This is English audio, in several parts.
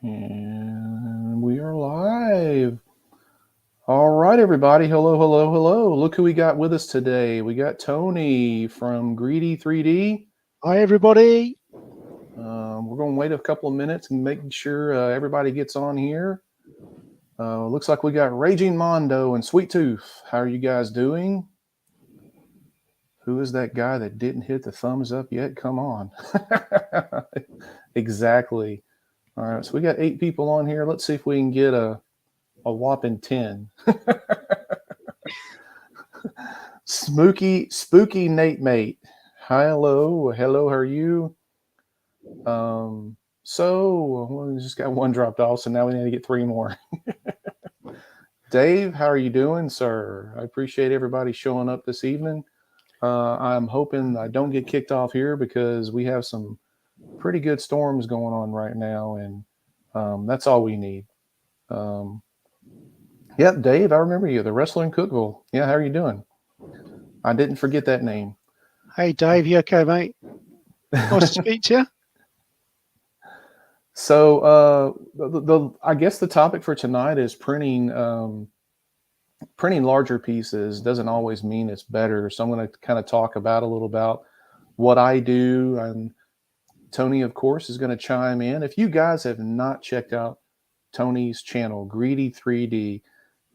And we are live. All right, everybody. Hello, hello, hello. Look who we got with us today. We got Tony from Greedy 3D. Hi, everybody. We're going to wait a couple of minutes and making sure everybody gets on here. Looks like we got Raging Mondo and Sweet Tooth. How are you guys doing? Who is that guy that didn't hit the thumbs up yet? Come on. Exactly. All right, so we got 8 people on here. Let's see if we can get a whopping 10. Spooky Nate Mate. Hi, hello, how are you? So we just got 1 dropped off, so now we need to get 3 more. Dave, how are you doing, sir? I appreciate everybody showing up this evening. I'm hoping I don't get kicked off here because we have some pretty good storms going on right now, and that's all we need. Yep, Dave, I remember you, the wrestler in Cookville. Yeah, how are you doing? I didn't forget that name. Hey, Dave. You okay, mate? Nice to speak to you. So, I guess the topic for tonight is printing. Printing larger pieces doesn't always mean it's better. So I'm going to kind of talk about a little about what I do, and Tony, of course, is going to chime in. If you guys have not checked out Tony's channel, Greedy 3D,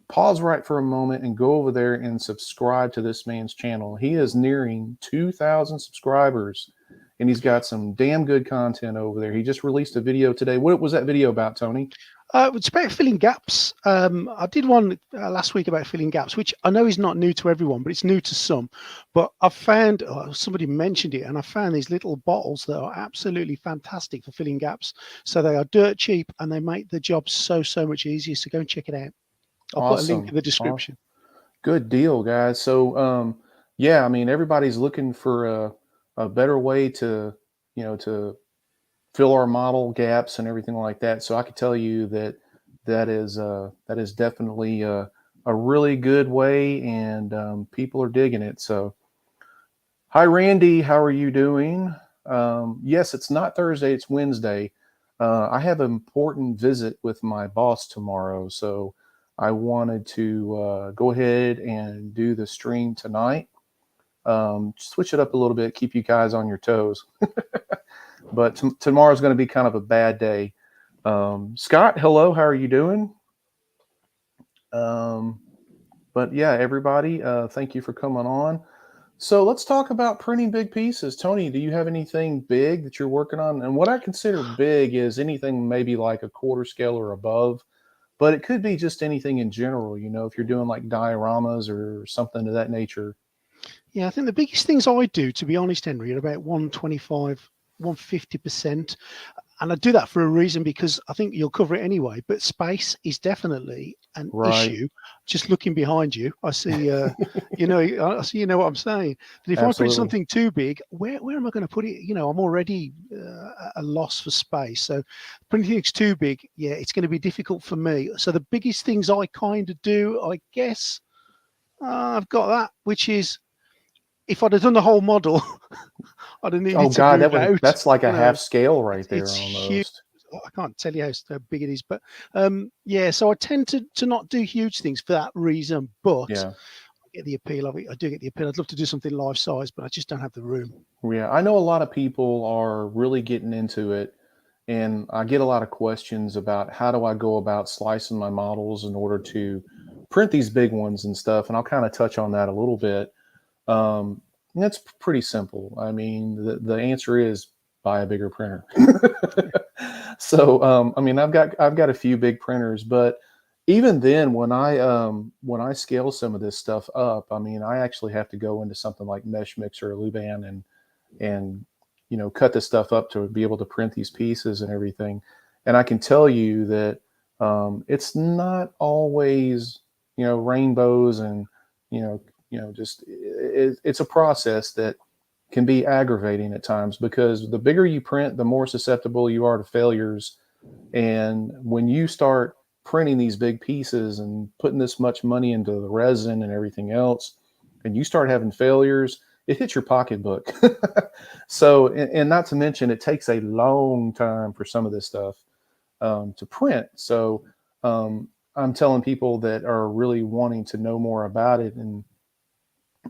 pause right for a moment and go over there and subscribe to this man's channel. He is nearing 2,000 subscribers, and he's got some damn good content over there. He just released a video today. What was that video about, Tony? It's about filling gaps. I did one last week about filling gaps, which I know is not new to everyone, but it's new to some. But I found, somebody mentioned it, and I found these little bottles that are absolutely fantastic for filling gaps. So they are dirt cheap, and they make the job so much easier. So go and check it out. I'll put a link in the description. Awesome. Good deal, guys. So, yeah, I mean, everybody's looking for a better way to, to fill our model gaps and everything like that. So I could tell you that is definitely a really good way, and people are digging it. So, hi, Randy, how are you doing? Yes, it's not Thursday, it's Wednesday. I have an important visit with my boss tomorrow, so I wanted to go ahead and do the stream tonight. Switch it up a little bit, keep you guys on your toes. But tomorrow's going to be kind of a bad day. Scott, hello, how are you doing? But yeah, everybody, thank you for coming on. So let's talk about printing big pieces. Tony, do you have anything big that you're working on? And what I consider big is anything maybe like a quarter scale or above, but it could be just anything in general, if you're doing like dioramas or something of that nature. Yeah, I think the biggest things I do, to be honest, Henry, are about 125, 150%. And I do that for a reason, because I think you'll cover it anyway. But space is definitely an issue. Just looking behind you, I see, I see, what I'm saying. That if I print something too big, where am I going to put it? I'm already a loss for space. So printing things too big, yeah, it's going to be difficult for me. So the biggest things I kind of do, I guess, I've got that, which is, if I'd have done the whole model, I'd have needed to move out. That's like a half scale right there, it's almost. Huge. I can't tell you how big it is, but yeah. So I tend to not do huge things for that reason. But yeah. I get the appeal of it. I do get the appeal. I'd love to do something life size, but I just don't have the room. Yeah, I know a lot of people are really getting into it, and I get a lot of questions about how do I go about slicing my models in order to print these big ones and stuff. And I'll kind of touch on that a little bit. That's pretty simple. I mean, the answer is buy a bigger printer. So, I mean, I've got a few big printers, but even then, when I scale some of this stuff up, I mean, I actually have to go into something like Mesh Mixer or Luban and cut this stuff up to be able to print these pieces and everything. And I can tell you that it's not always rainbows and just it's a process that can be aggravating at times, because the bigger you print, the more susceptible you are to failures. And when you start printing these big pieces and putting this much money into the resin and everything else, and you start having failures, it hits your pocketbook. So, and not to mention, it takes a long time for some of this stuff. to print. So I'm telling people that are really wanting to know more about it, and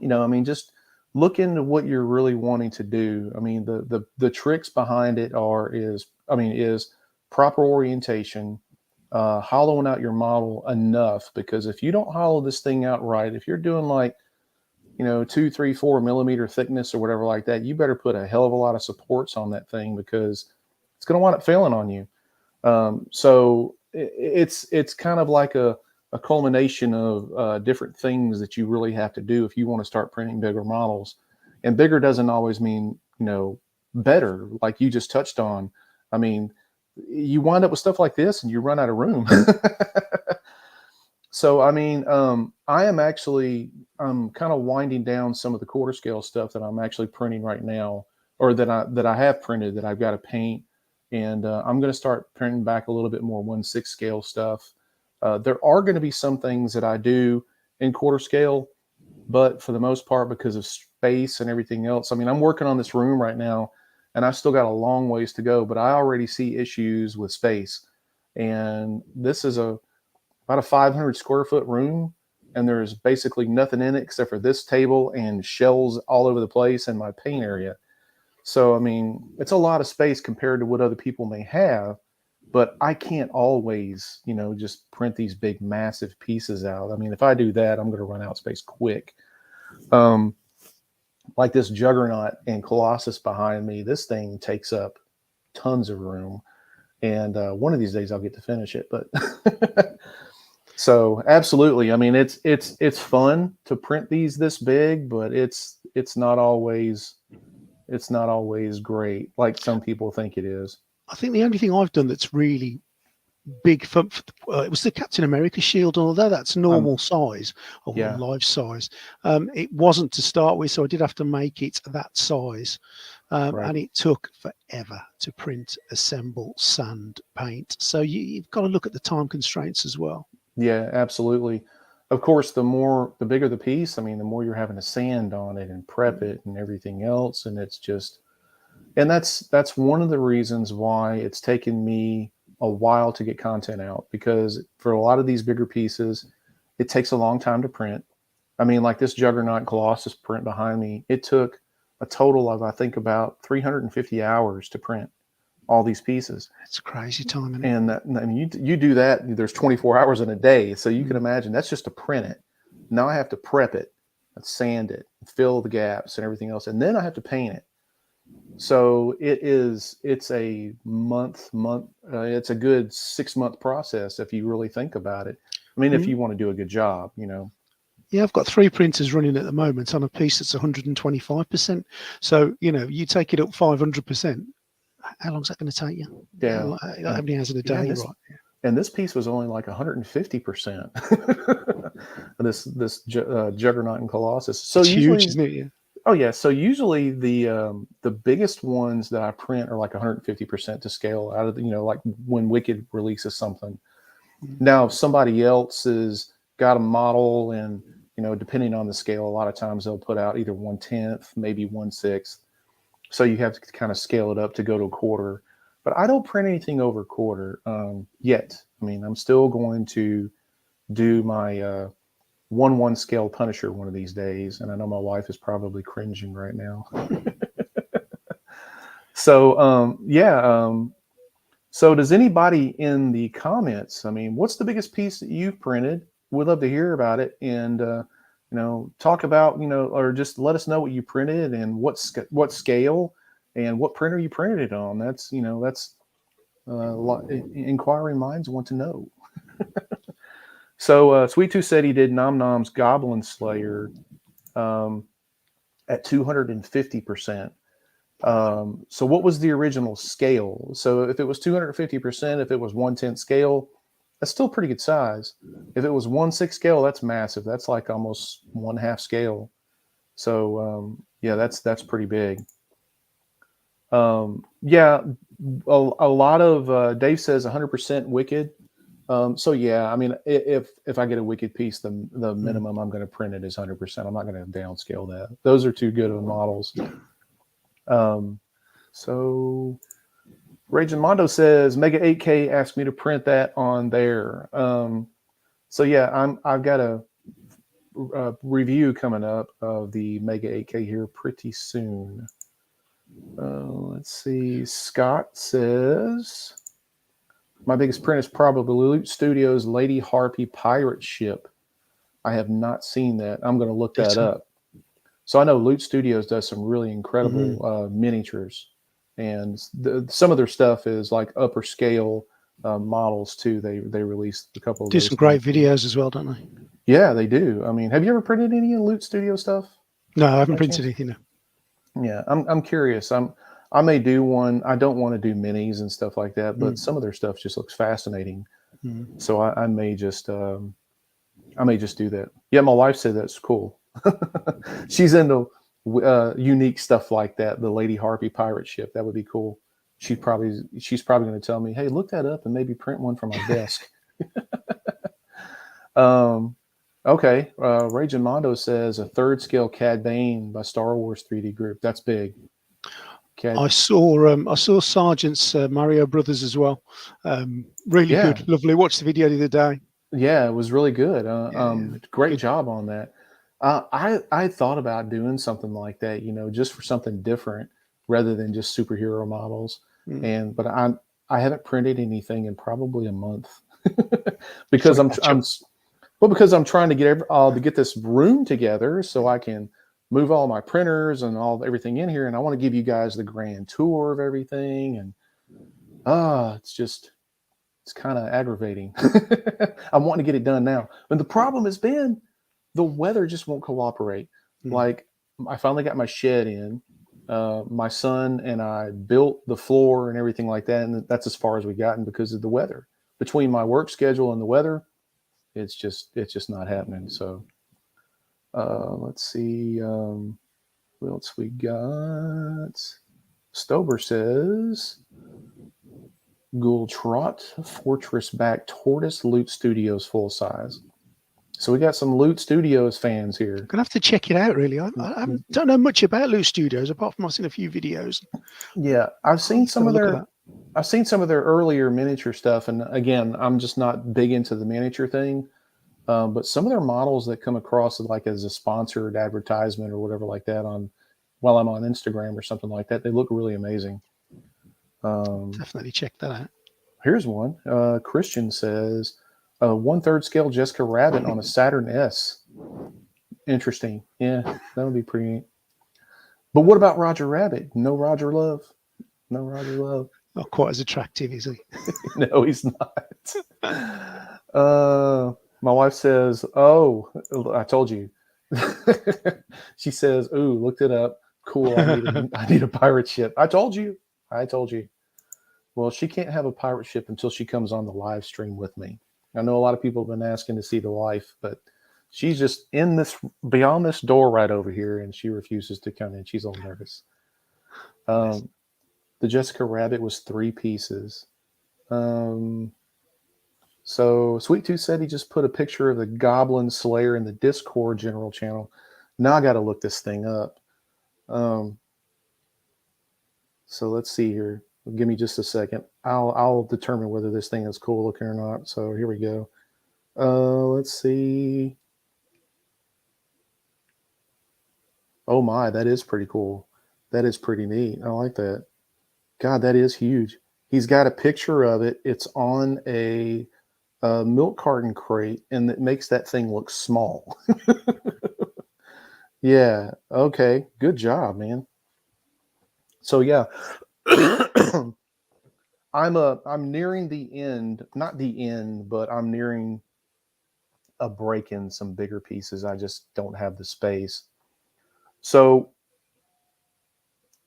I mean, just look into what you're really wanting to do. I mean, the tricks behind it is proper orientation, hollowing out your model enough, because if you don't hollow this thing out right, if you're doing like 2, 3, 4 millimeter thickness or whatever like that, you better put a hell of a lot of supports on that thing, because it's going to wind up failing on you. So it's kind of like a culmination of different things that you really have to do if you want to start printing bigger models. And bigger doesn't always mean better, like you just touched on. I mean, you wind up with stuff like this and you run out of room. So I mean, I'm kind of winding down some of the quarter scale stuff that I'm actually printing right now, or that I have printed, that I've got to paint. And I'm going to start printing back a little bit more 1/6 scale stuff. There are going to be some things that I do in quarter scale, but for the most part, because of space and everything else, I mean, I'm working on this room right now, and I still got a long ways to go, but I already see issues with space. And this is about a 500 square foot room, and there's basically nothing in it except for this table and shelves all over the place and my paint area. So, I mean, it's a lot of space compared to what other people may have, but I can't always, just print these big, massive pieces out. I mean, if I do that, I'm going to run out of space quick. Like this Juggernaut and Colossus behind me, this thing takes up tons of room. And one of these days I'll get to finish it. But so absolutely. I mean, it's fun to print these this big, but it's not always great like some people think it is. I think the only thing I've done that's really big for it was the Captain America shield, and although that's normal size or Yeah. life size, it wasn't to start with, so I did have to make it that size. Right. And it took forever to print, assemble, sand, paint. So you've got to look at the time constraints as well. Yeah, absolutely. Of course, the bigger the piece, I mean, the more you're having to sand on it and prep it and everything else. And it's just, and that's one of the reasons why it's taken me a while to get content out, because for a lot of these bigger pieces, it takes a long time to print. I mean, like this Juggernaut Colossus print behind me, it took a total of, I think, about 350 hours to print all these pieces. It's crazy time, isn't it? And I mean, you do that, there's 24 hours in a day. So you can imagine that's just to print it. Now I have to prep it, sand it, fill the gaps and everything else. And then I have to paint it. So it's a it's a good 6-month process if you really think about it. I mean, if you want to do a good job, Yeah, I've got 3 printers running at the moment on a piece that's 125%. So, you take it up 500%. How long is that going to take you? Yeah. How many hours in a day, right? And this piece was only like 150%. this Juggernaut and Colossus. So it's usually, huge, isn't it? Yeah. Oh yeah. So usually the biggest ones that I print are like 150% to scale out of like when Wicked releases something. Now, if somebody else has got a model, and depending on the scale, a lot of times they'll put out either 1/10, maybe 1/6. So you have to kind of scale it up to go to a quarter. But I don't print anything over a quarter yet. I mean, I'm still going to do my 1/1 scale Punisher one of these days, and I know my wife is probably cringing right now. So so does anybody in the comments, I mean, what's the biggest piece that you've printed? We'd love to hear about it, and talk about, or just let us know what you printed and what scale and what printer you printed it on. That's inquiring minds want to know. So Sweet Tooth said he did Nom Nom's Goblin Slayer at 250%. So what was the original scale? So if it was 250%, if it was 1/10 scale, that's still pretty good size. If it was 1/6 scale, that's massive. That's like almost 1/2 scale. So yeah, that's pretty big. Yeah, a lot of Dave says 100% Wicked. So yeah, I mean, if I get a Wicked piece, the minimum I'm going to print it is 100%. I'm not going to downscale that. Those are too good of models. So Raging Mondo says Mega 8K asked me to print that on there. So yeah, I've got a review coming up of the Mega 8K here pretty soon. Let's see. Scott says my biggest print is probably Loot Studios Lady Harpy pirate ship. I have not seen that. I'm going to look that up. So I know Loot Studios does some really incredible miniatures, and some of their stuff is like upper scale models too. They released a couple of Do those some great videos as well, don't they? Yeah, they do. I mean, have you ever printed any Loot Studio stuff? No, I haven't By printed chance? anything. No. Yeah, I'm curious. I may do one. I don't want to do minis and stuff like that, but some of their stuff just looks fascinating. So I may just do that. Yeah, my wife said that's cool. She's into unique stuff like that. The Lady Harpy pirate ship, that would be cool. She's probably going to tell me, "Hey, look that up and maybe print one for my desk." Okay. Raging Mondo says a third scale Cad Bane by Star Wars 3D Group. That's big. I saw Sergeant's Mario Brothers as well. Really good, lovely. Watched the video the other day. Yeah, it was really good. Great job on that. I thought about doing something like that, just for something different rather than just superhero models. But I haven't printed anything in probably a month because because I'm trying to get this room together so I can move all my printers and everything in here, and I want to give you guys the grand tour of everything. And it's kind of aggravating. I'm wanting to get it done now, but the problem has been the weather just won't cooperate. Like I finally got my shed in. My son and I built the floor and everything like that, and that's as far as we gotten because of the weather. Between my work schedule and the weather, it's just not happening. So let's see what else we got. Stober says Ghoul Trot Fortress Back Tortoise Loot Studios full size. So we got some Loot Studios fans here. Gonna have to check it out. Really, I don't know much about Loot Studios apart from I've seen a few videos. Yeah, I've seen some of their earlier miniature stuff, and again, I'm just not big into the miniature thing. But some of their models that come across like as a sponsored advertisement or whatever like that while I'm on Instagram or something like that, they look really amazing. Definitely check that out. Here's one. Christian says 1/3 scale Jessica Rabbit on a Saturn S. Interesting. Yeah, that would be pretty neat. But what about Roger Rabbit? No Roger Love. No Roger Love. Not quite as attractive, is he? No, he's not. My wife says, "Oh, I told you." She says, "Ooh, looked it up. Cool. I need a pirate ship." I told you. Well, she can't have a pirate ship until she comes on the live stream with me. I know a lot of people have been asking to see the wife, but she's just beyond this door right over here, and she refuses to come in. She's all nervous. The Jessica Rabbit was 3 pieces. So Sweet Tooth said he just put a picture of the Goblin Slayer in the Discord general channel. Now I got to look this thing up. So let's see here. Give me just a second. I'll determine whether this thing is cool looking or not. So here we go. Let's see. Oh my, that is pretty cool. That is pretty neat. I like that. God, that is huge. He's got a picture of it. It's on a milk carton crate, and it makes that thing look small. Yeah. Okay. Good job, man. So yeah, I'm nearing the end. Not the end, but I'm nearing a break in some bigger pieces. I just don't have the space. So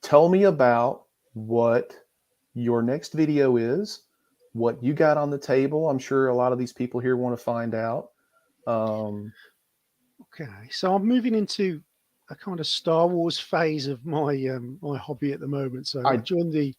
tell me about what your next video is, what you got on the table. I'm sure a lot of these people here want to find out. Okay, so I'm moving into a kind of Star Wars phase of my my hobby at the moment. So I joined the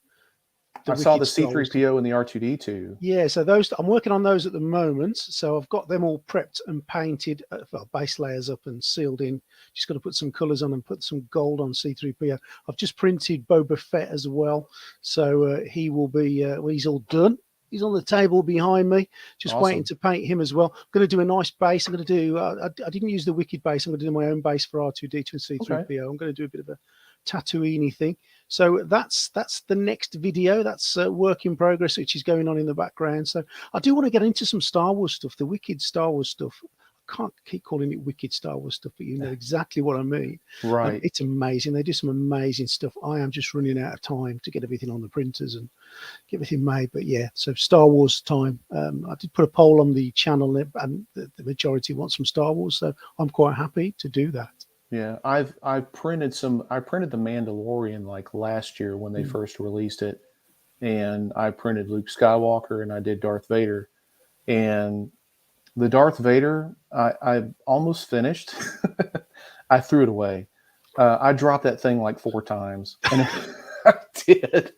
the I saw Wicked the Star Wars. C3PO and the R2D2. Yeah, so those I'm working on those at the moment. So I've got them all prepped and painted, well, base layers up and sealed in. Just got to put some colours on and put some gold on C3PO. I've just printed Boba Fett as well, so he will be. Well, he's all done. He's on the table behind me, just waiting Awesome. to paint him as well. I'm going to do a nice base. I'm going to do. I didn't use the Wicked base. I'm going to do my own base for R2D2 and C3PO. Okay. I'm going to do a bit of a Tatooine thing. So that's the next video. That's work in progress, which is going on in the background. So I do want to get into some Star Wars stuff, the Wicked Star Wars stuff. I can't keep calling it Wicked Star Wars stuff, but you know exactly what I mean. Right. It's amazing. They do some amazing stuff. I am just running out of time to get everything on the printers and get everything made. But yeah, so Star Wars time. I did put a poll on the channel, and the majority want some Star Wars, so I'm quite happy to do that. Yeah, I printed the Mandalorian like last year when they first released it, and I printed Luke Skywalker and I did Darth Vader. And the Darth Vader, I almost finished. I threw it away. I dropped that thing like 4 times. And I did.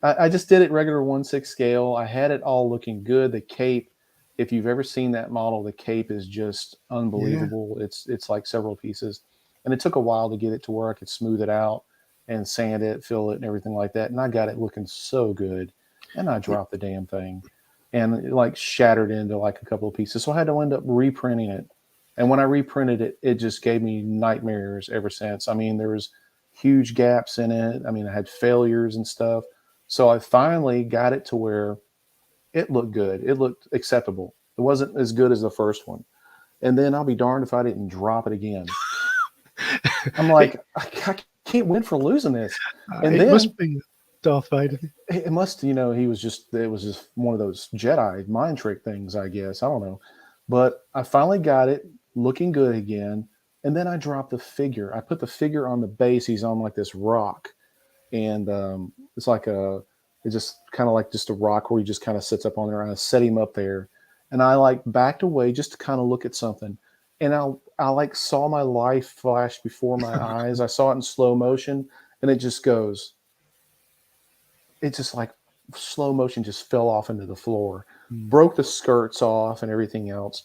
I just did it regular 1/6 scale. I had it all looking good. The cape, if you've ever seen that model, the cape is just unbelievable. Yeah. It's like several pieces. And it took a while to get it to where I could smooth it out and sand it, fill it, and everything like that. And I got it looking so good. And I dropped the damn thing. And it like shattered into like a couple of pieces. So I had to end up reprinting it. And when I reprinted it, it just gave me nightmares ever since. I mean, there was huge gaps in it. I mean, I had failures and stuff. So I finally got it to where it looked good. It looked acceptable. It wasn't as good as the first one. And then I'll be darned if I didn't drop it again. I'm like, I can't win for losing this. And it then must be Darth Vader. it must, it was just one of those Jedi mind trick things, I guess. I don't know. But I finally got it looking good again. And then I dropped the figure. I put the figure on the base. He's on like this rock. And it's just kind of like just a rock where he just kind of sits up on there. And I set him up there. And I like backed away just to kind of look at something. And I like saw my life flash before my eyes. I saw it in slow motion, and it just goes. It just like slow motion just fell off into the floor, broke the skirts off and everything else.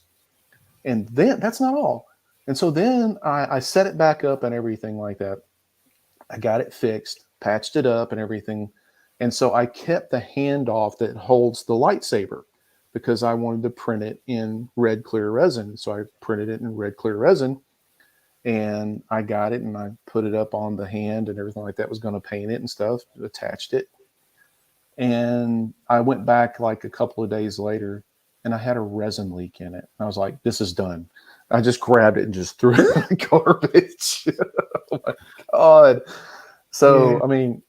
And then that's not all. And so then I set it back up and everything like that. I got it fixed, patched it up and everything. And so I kept the handoff that holds the lightsaber, because I wanted to print it in red clear resin. So I printed it in red clear resin, and I got it and I put it up on the hand and everything like that. Was going to paint it and stuff, attached it. And I went back like a couple of days later and I had a resin leak in it. I was like, this is done. I just grabbed it and just threw it in the garbage. Oh my God. So, yeah. I mean,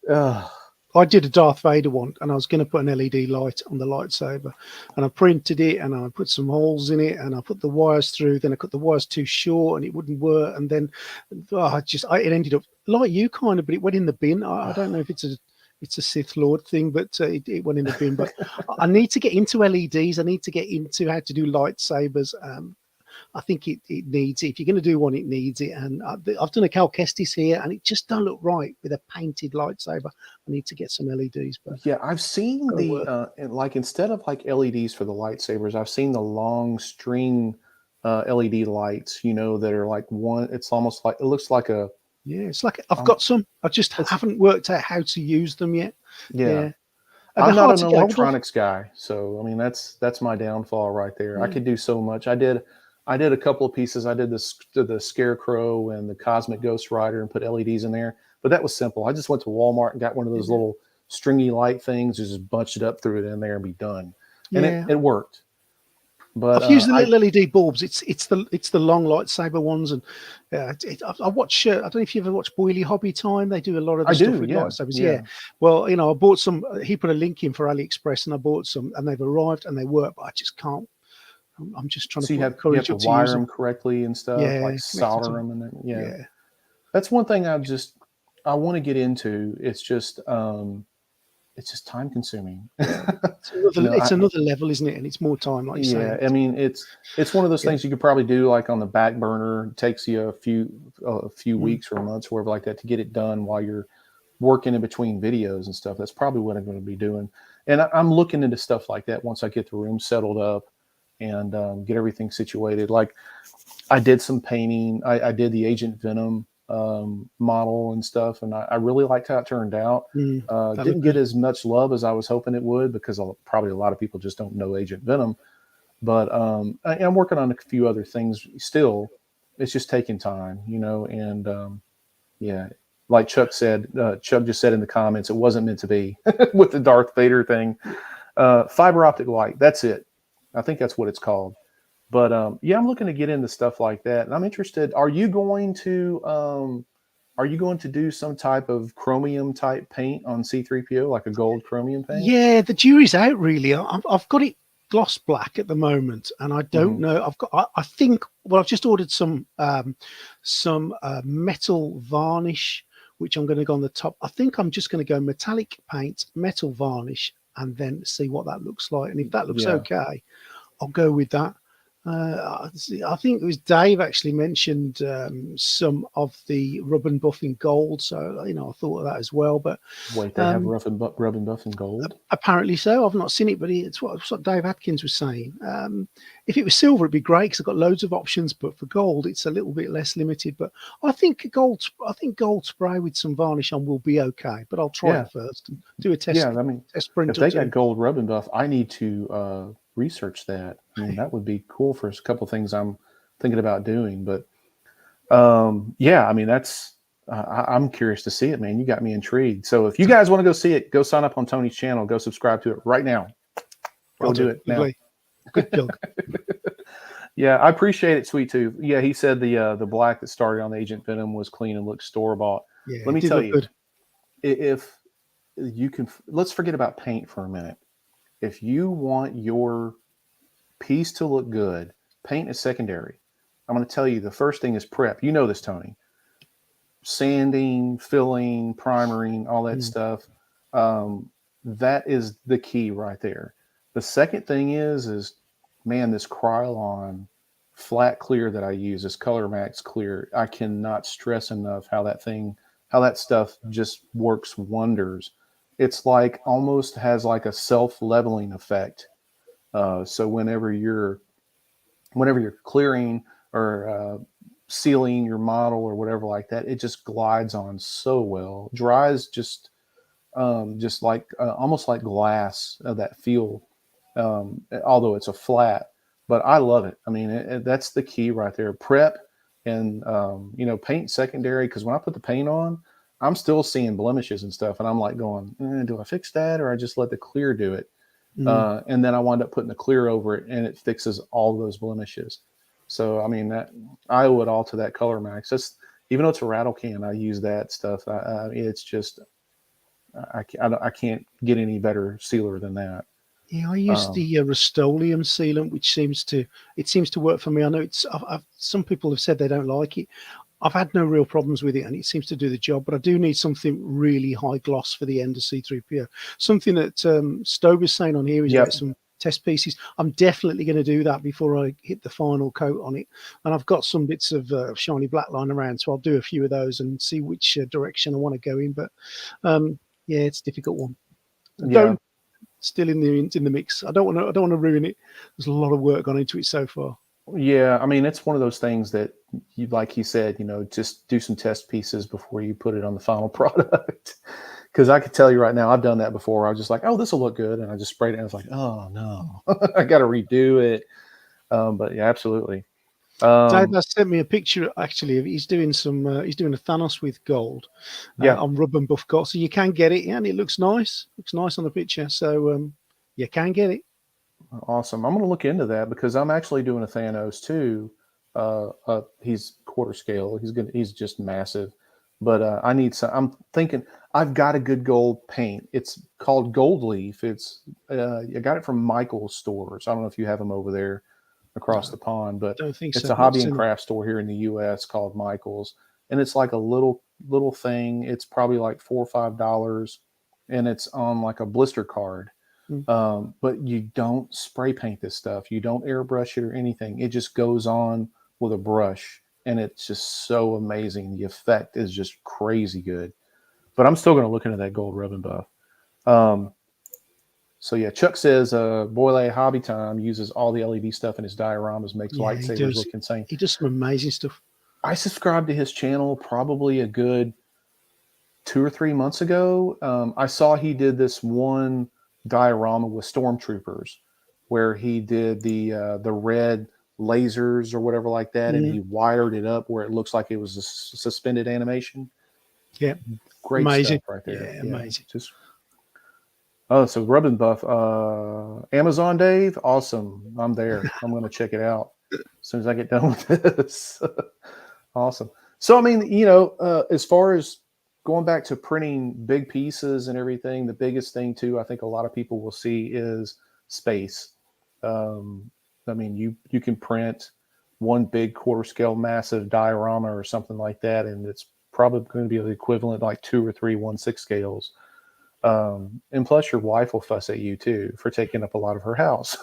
I did a Darth Vader one, and I was going to put an LED light on the lightsaber, and I printed it, and I put some holes in it, and I put the wires through. Then I cut the wires too short, and it wouldn't work. And then it ended up like you kind of, but it went in the bin. I don't know if it's a Sith Lord thing, but it went in the bin. But I need to get into LEDs. I need to get into how to do lightsabers. I think it needs it. If you're going to do one, it needs it. And I've done a Cal Kestis here, and it just don't look right with a painted lightsaber. I need to get some LEDs. But yeah, I've seen like instead of like LEDs for the lightsabers, I've seen the long string LED lights. That are like one. It's almost like it looks like a. Yeah, it's like I've got some. I just haven't worked out how to use them yet. Yeah. I'm not an electronics guy, so I mean that's my downfall right there. I could do so much. I did a couple of pieces. I did the Scarecrow and the Cosmic Ghost Rider and put LEDs in there, but that was simple. I just went to Walmart and got one of those little stringy light things, just bunched it up, threw it in there, and be done. And it worked. But I've used the little LED bulbs. It's the long lightsaber ones, and I watch. I don't know if you ever watched Boily Hobby Time. They do a lot of the stuff with lightsabers. Yeah. Well, I bought some. He put a link in for AliExpress, and I bought some, and they've arrived and they work. But I just can't. I'm just trying to. You have to wire them correctly and stuff, like solder them, and then yeah. That's one thing I want to get into. It's just time consuming. It's another level, isn't it? And it's more time, like you say. Yeah, I mean, it's one of those things you could probably do like on the back burner. It takes you a few weeks or months or whatever like that to get it done while you're working in between videos and stuff, that's probably what I'm going to be doing. And I'm looking into stuff like that once I get the room settled up and get everything situated. Like I did some painting. I did the Agent Venom model and stuff, and I really liked how it turned out. That Didn't looked get good. as much love as I was hoping it would because probably a lot of people just don't know Agent Venom. But I'm working on a few other things still. It's just taking time, and yeah, like Chuck said, Chuck just said in the comments, it wasn't meant to be with the Darth Vader thing. Fiber optic light, that's it. I think that's what it's called. But yeah, I'm looking to get into stuff like that, and I'm interested. Are you going to do some type of chromium type paint on C3PO, like a gold chromium paint? Yeah, the jury's out really. I've got it gloss black at the moment, and I don't Hmm. know. I think. Well, I've just ordered some metal varnish, which I'm going to go on the top. I think I'm just going to go metallic paint, metal varnish, and then see what that looks like. And if that looks Yeah, okay, I'll go with that. I think it was Dave actually mentioned some of the rub and buff in gold, so I thought of that as well. But wait, they have um, rub and buff in gold? apparently so. I've not seen it, but it's what Dave Atkins was saying. If it was silver, it'd be great because I've got loads of options. But for gold, it's a little bit less limited. But I think gold spray with some varnish on will be okay. But I'll try Yeah, it first and do a yeah. test I mean, print if or they got two. gold rub and buff, I need to research that. I mean, that would be cool for a couple of things I'm thinking about doing. But yeah, I mean, I'm curious to see it, man. You got me intrigued. So if you guys want to go see it, go sign up on Tony's channel. Go subscribe to it right now. I'll Go do do it. it now. Lovely. Good plug. Yeah, I appreciate it, Sweet Tooth. Yeah, he said the black that started on the Agent Venom was clean and looked store bought. Yeah, Let it me did tell look you, good. if you can, let's forget about paint for a minute. If you want your piece to look good, paint is secondary. I'm going to tell you the first thing is prep. You know this, Tony. Sanding, filling, primering, all that Mm, stuff. Um, that is the key right there. The second thing is man, this Krylon flat clear that I use, this Color Max clear, I cannot stress enough how that stuff just works wonders. It's like almost has like a self leveling effect. So whenever you're clearing or sealing your model or whatever like that, it just glides on so well. Dries just like almost like glass of that feel, although it's a flat. But I love it. I mean, that's the key right there. Prep and paint secondary because when I put the paint on, I'm still seeing blemishes and stuff, and I'm like going, do I fix that or I just let the clear do it? mm. And then I wind up putting the clear over it, and it fixes all those blemishes. So I mean that I owe it all to that Color Max. That's even though it's a rattle can, I use that stuff. It's just I can't get any better sealer than that. Yeah, I use Um, the Rust-Oleum sealant, which seems to work for me. I know some people have said they don't like it. I've had no real problems with it, and it seems to do the job. But I do need something really high gloss for the end of C3PO. Something that Stowe is saying on here is about yep, some test pieces. I'm definitely going to do that before I hit the final coat on it. And I've got some bits of shiny black line around, so I'll do a few of those and see which direction I want to go in. But yeah, it's a difficult one. yeah, Don't still in the mix. I don't want to ruin it. There's a lot of work gone into it so far. yeah. I mean, it's one of those things that you, like he said, just do some test pieces before you put it on the final product. Because I could tell you right now, I've done that before. I was just like, oh, this will look good, and I just sprayed it. And I was like, oh no, I got to redo it. But yeah, absolutely. Dave Um, has sent me a picture actually of he's doing a Thanos with gold yeah, on rub and buff gold, so you can get it, and it looks nice. Looks nice on the picture, so you can get it. awesome. I'm going to look into that because I'm actually doing a Thanos too. He's quarter scale. He's good. He's just massive. But I need some. I'm thinking I've got a good gold paint. It's called Gold Leaf. I got it from Michael's stores. I don't know if you have them over there across No, the pond, but don't think it's so. a Not hobby and seen them. craft store here in the U.S. called Michael's, and it's like a little thing. It's probably like $4 or $5, and it's on like a blister card. Mm. But you don't spray paint this stuff. You don't airbrush it or anything. It just goes on with a brush, and it's just so amazing. The effect is just crazy good. but I'm still going to look into that gold ribbon buff. Um, so yeah, Chuck says, Boyle Hobby Time uses all the LED stuff in his dioramas, makes Yeah, he lightsabers does. look insane. He does some amazing stuff. I subscribed to his channel probably a good 2 or 3 months ago. I saw he did this one diorama with stormtroopers, where he did the red lasers or whatever like that, and Mm, he wired it up where it looks like it was a suspended animation. yeah, Great amazing. stuff right there. Yeah, Yeah, amazing. just so Rubbin Buff, Amazon Dave, awesome. I'm there. I'm going to check it out as soon as I get done with this. Awesome. So, I mean, as far as going back to printing big pieces and everything, the biggest thing too, I think a lot of people will see is space. Um, I mean, you can print one big quarter scale massive diorama or something like that, and it's probably going to be the equivalent like 2 or 3 1/6 scales. And plus, your wife will fuss at you too for taking up a lot of her house.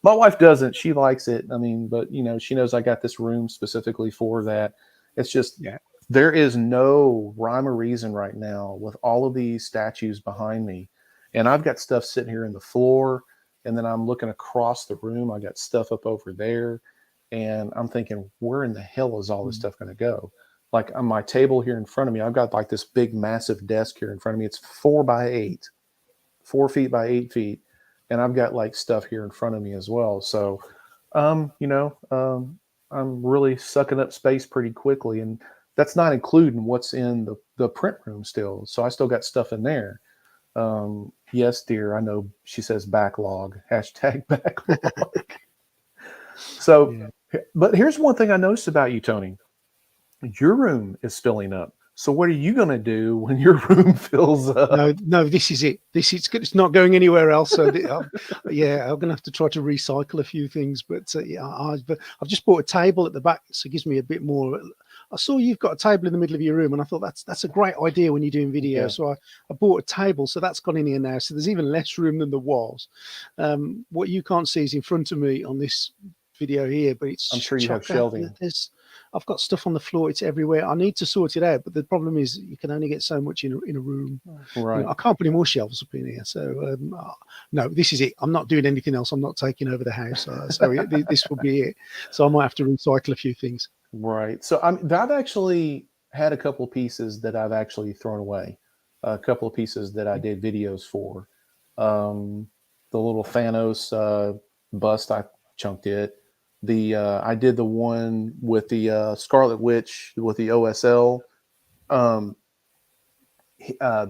My wife doesn't. She likes it. I mean, but she knows I got this room specifically for that. It's just Yeah. there is no rhyme or reason right now with all of these statues behind me. And I've got stuff sitting here in the floor, and then I'm looking across the room. I got stuff up over there. And I'm thinking, where in the hell is all this Mm. stuff going to go? Like on my table here in front of me, I've got like this big, massive desk here in front of me. It's 4 by 8, 4 feet by 8 feet, and I've got like stuff here in front of me as well. So, I'm really sucking up space pretty quickly, and that's not including what's in the print room still. So I still got stuff in there. Yes, dear, I know. She says backlog. Hashtag backlog. So, Yeah. but here's one thing I noticed about you, Tony. Your room is filling up. So what are you going to do when your room fills up? No, this is it. It's not going anywhere else. So yeah, I'm gonna have to try to recycle a few things. But yeah, I've just bought a table at the back, so it gives me a bit more. I saw you've got a table in the middle of your room, and I thought that's a great idea when you're doing video. Yeah, So I bought a table, so that's gone in here now. So there's even less room than there was. What you can't see is in front of me on this video here, but I'm it's sure you have chocker. shelving. I've got stuff on the floor. It's everywhere. I need to sort it out, but the problem is you can only get so much in a room. Right. I can't put any more shelves up in here. So no, this is it. I'm not doing anything else. I'm not taking over the house. This will be it. So I might have to recycle a few things. Right. So I've actually had a couple of pieces that I've actually thrown away. A couple of pieces that I did videos for. Um, the little Thanos bust, I chunked it. I did the one with the Scarlet Witch with the OSL. Um, uh,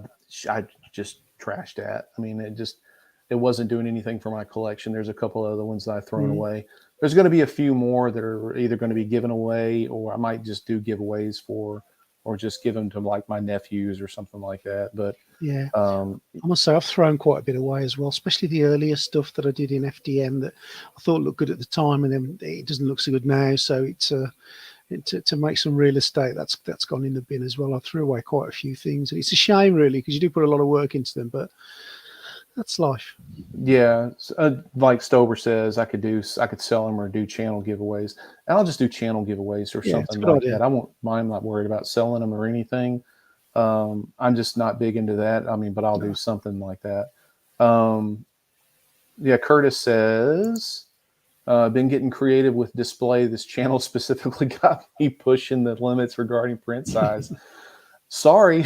I just trashed that. I mean, it wasn't doing anything for my collection. There's a couple of other ones that I've thrown Mm, away. There's going to be a few more that are either going to be given away, or I might just do giveaways for, or just give them to like my nephews or something like that. But yeah. um, I must say I've thrown quite a bit away as well, especially the earlier stuff that I did in FDM that I thought looked good at the time, and then it doesn't look so good now. So it's to make some real estate that's gone in the bin as well. I threw away quite a few things, and it's a shame really because you do put a lot of work into them, but that's life. yeah, like Stover says, I could sell them or do channel giveaways. And I'll just do channel giveaways or Yeah, it's a something good like idea. that. I won't mind. I'm not worried about selling them or anything. I'm just not big into that. I mean, but I'll do No. something like that. Um, yeah, Curtis says, been getting creative with display. This channel specifically got me pushing the limits regarding print size. Sorry,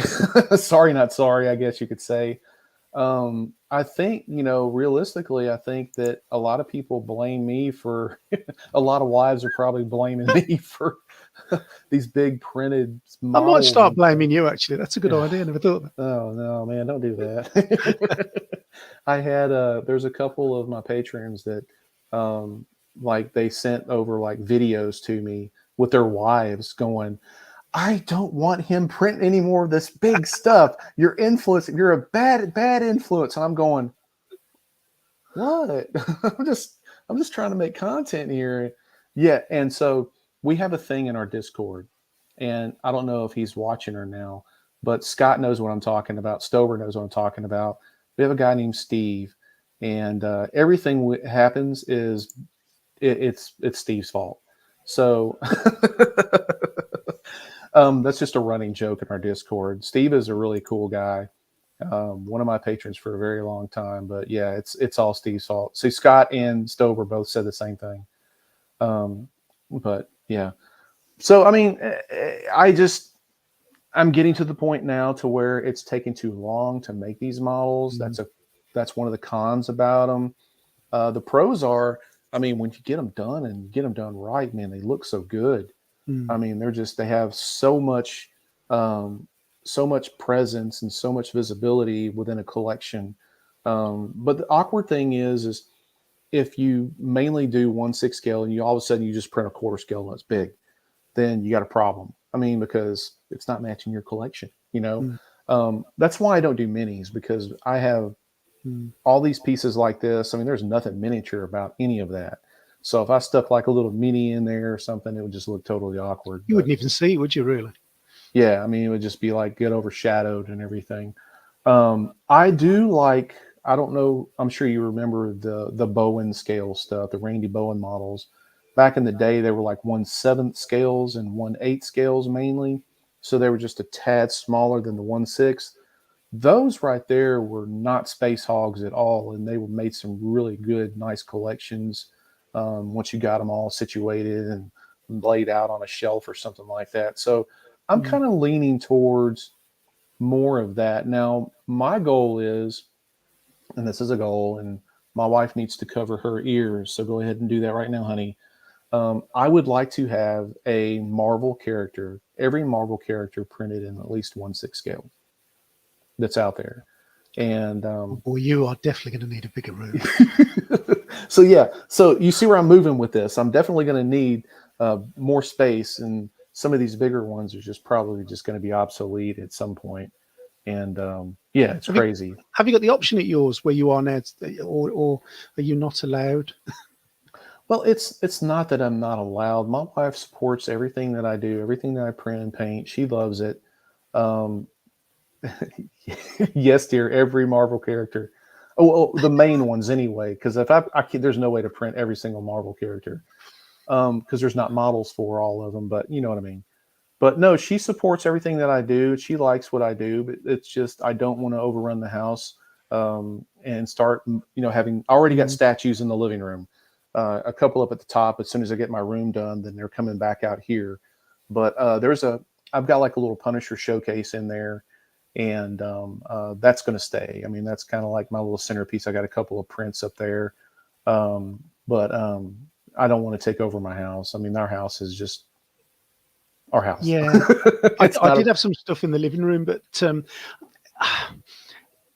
sorry, not sorry, I guess you could say. I think, realistically, I think that a lot of people blame me for, a lot of wives are probably blaming me for these big printed I might models start and stuff. blaming you actually. That's a good idea. I never thought of that. Oh no, man, don't do that. I had there's a couple of my patrons that like they sent over like videos to me with their wives going, I don't want him printing any more of this big stuff. You're influencing, you're a bad influence. And I'm going, what? I'm just trying to make content here. Yeah, and so we have a thing in our Discord, and I don't know if he's watching her now, but Scott knows what I'm talking about. Stover knows what I'm talking about. We have a guy named Steve, and everything happens is it's Steve's fault. So That's just a running joke in our Discord. Steve is a really cool guy. One of my patrons for a very long time, but yeah, it's all Steve's fault. See, Scott and Stover both said the same thing. But yeah, so I mean, I'm getting to the point now to where it's taking too long to make these models. Mm, That's one of the cons about them. The pros are, I mean, when you get them done and get them done right, man, they look so good. I mm, mean, they have um, so much presence and so much visibility within a collection. But the awkward thing is if you mainly do 1/6 scale and you all of a sudden you just print a quarter scale and it's big, then you got a problem. I mean, because it's not matching your collection, you know? mm, That's why I don't do minis, because I have mm. all these pieces like this. I mean, there's nothing miniature about any of that. So if I stuck like a little mini in there or something, it would just look totally awkward. You But wouldn't even see, would you? Really? yeah, I mean, it would just be like get overshadowed and everything. I do like, I don't know, I'm sure you remember the Bowen scale stuff, the Randy Bowen models. Back in the day, they were like 1/7 scales and 1/8 scales mainly. So they were just a tad smaller than the 1/6. Those right there were not space hogs at all, and they were made some really good, nice collections. Once you got them all situated and laid out on a shelf or something like that. So I'm Mm. kind of leaning towards more of that. Now, my goal is, and this is a goal, and my wife needs to cover her ears, so go ahead and do that right now, honey. I would like to have a Marvel character, every Marvel character printed in at least 1/6 scale that's out there. And Oh boy, you are definitely going to need a bigger room. so yeah, so you see where I'm moving with this. I'm definitely going to need more space, and some of these bigger ones are just probably just going to be obsolete at some point. And yeah, it's Have you crazy. have you got the option at yours where you are now, or are you not allowed? Well, it's not that I'm not allowed. My wife supports everything that I do, everything that I print and paint. She loves it. Um, yes, dear, every Marvel character. Oh, the main ones anyway. Because if I can, there's no way to print every single Marvel character. Because there's not models for all of them. But you know what I mean. But no, she supports everything that I do. She likes what I do, but it's just I don't want to overrun the house and start, having. I already got Mm. statues in the living room, a couple up at the top. As soon as I get my room done, then they're coming back out here. But I've got like a little Punisher showcase in there, and that's going to stay. I mean, that's kind of like my little centerpiece. I got a couple of prints up there, but I don't want to take over my house. I mean, our house is just our house. Yeah, I, It's I not a did have some stuff in the living room, but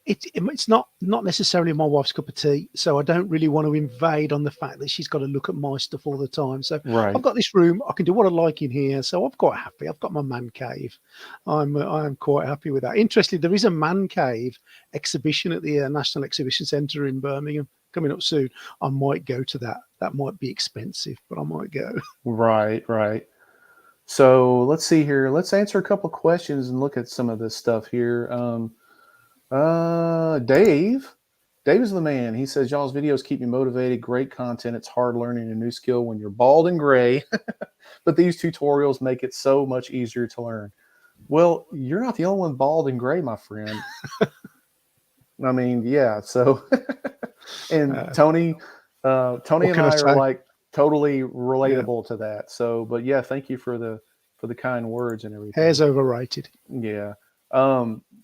it's not necessarily my wife's cup of tea. So I don't really want to invade on the fact that she's got to look at my stuff all the time. So I've right. got this room. I can do what I like in here. So I'm quite happy. I've got my man cave. I'm quite happy with that. Interestingly, there is a man cave exhibition at the National Exhibition Centre in Birmingham coming up soon. I might go to that. That might be expensive, but I might go. Right, right. So let's see here. Let's answer a couple of questions and look at some of this stuff here. Dave. Dave is the man. He says, y'all's videos keep me motivated. Great content. It's hard learning a new skill when you're bald and gray, but these tutorials make it so much easier to learn. Well, you're not the only one bald and gray, my friend. I mean, yeah. So, and Uh, Tony what and can I I are say? like totally Yeah, relatable to that. So, but yeah, thank you for the kind words and hair's everything. overrated. Yeah.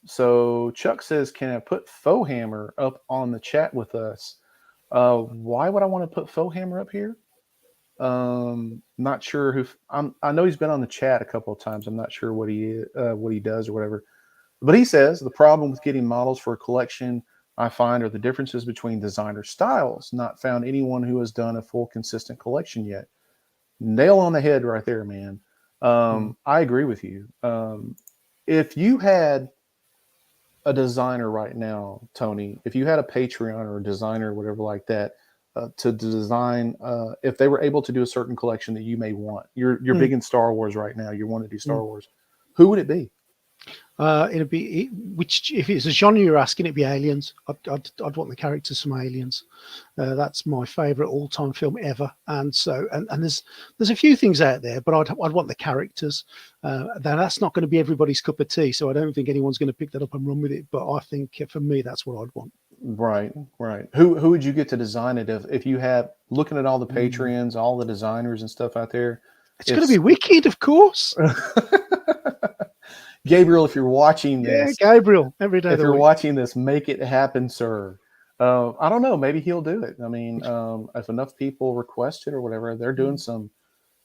So Chuck says, can I put Faux Hammer up on the chat with us? Why would I want to put Faux Hammer up here? Not sure who. I know he's been on the chat a couple of times. I'm not sure what he does or whatever. But he says the problem with getting models for a collection I find are the differences between designer styles. Not found anyone who has done a full consistent collection yet. Nail on the head right there, man. Mm, I agree with you. If you had a designer right now, Tony, if you had a Patreon or a designer or whatever like that to design, if they were able to do a certain collection that you may want, you're mm, big in Star Wars right now, you want to do Star mm. Wars, who would it be? It'd be which if it's a genre you're asking, it'd be Aliens. I'd want the characters from Aliens. That's my favourite all-time film ever. And so and there's a few things out there, but I'd want the characters. That's not going to be everybody's cup of tea, so I don't think anyone's going to pick that up and run with it. But I think for me, that's what I'd want. Right, right. Who would you get to design it if you had looking at all the Patreons, all the designers and stuff out there? It's going to be Wicked, of course. Gabriel, if you're watching Yeah, this, Gabriel, every day. if you're watching this, make it happen, sir. I don't know. Maybe he'll do it. I mean, if enough people request it or whatever, they're doing some.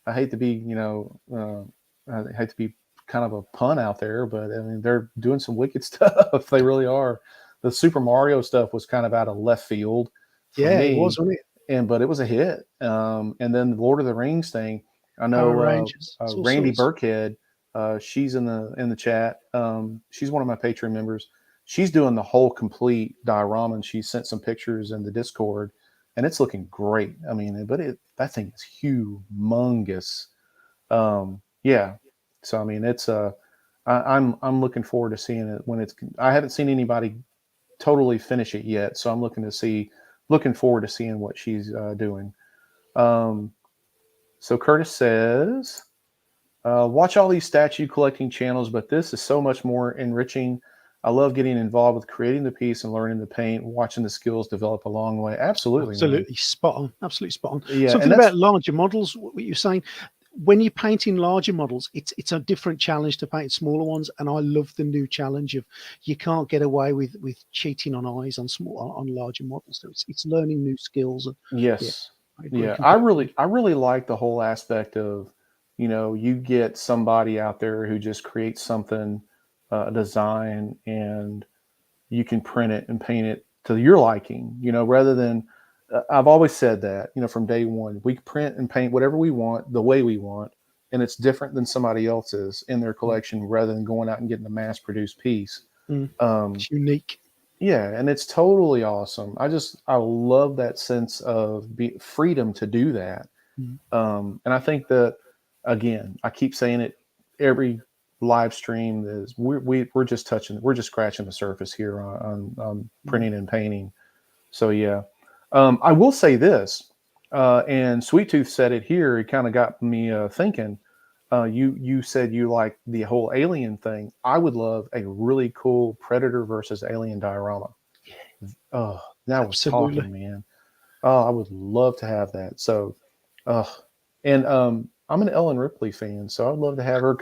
I hate to be, I hate to be kind of a pun out there, but I mean, they're doing some wicked stuff. They really are. The Super Mario stuff was kind of out of left field for me. It was, wasn't it? But it was a hit. And then the Lord of the Rings thing. I know Randy Burkhead. She's in the chat. She's one of my Patreon members. She's doing the whole complete diorama, and she sent some pictures in the Discord, and it's looking great. I mean, but that thing is humongous. Yeah. So I mean, it's I'm looking forward to seeing it when it's. I haven't seen anybody totally finish it yet, so I'm looking forward to seeing what she's doing. So Curtis says, watch all these statue collecting channels, but this is so much more enriching. I love getting involved with creating the piece and learning to paint, watching the skills develop along the way. Absolutely. Absolutely spot on. Absolutely spot on. Yeah, something about larger models, what you're saying, when you're painting larger models, it's a different challenge to paint smaller ones. And I love the new challenge of you can't get away with cheating on eyes on larger models. So it's learning new skills. And, yes. Yeah. I really like the whole aspect of, you get somebody out there who just creates something, a design, and you can print it and paint it to your liking, rather than, I've always said that, from day one, we print and paint whatever we want, the way we want, and it's different than somebody else's in their collection rather than going out and getting a mass produced piece. It's unique. Yeah. And it's totally awesome. I love that sense of freedom to do that. And I think that, again, I keep saying it every live stream is we're just scratching the surface here on printing and painting. So yeah, I will say this, and Sweet Tooth said it here. It kind of got me thinking. You said you like the whole alien thing. I would love a really cool Predator versus Alien diorama. Oh, now we're talking, man. Oh, I would love to have that. So, and I'm an Ellen Ripley fan, so I'd love to have her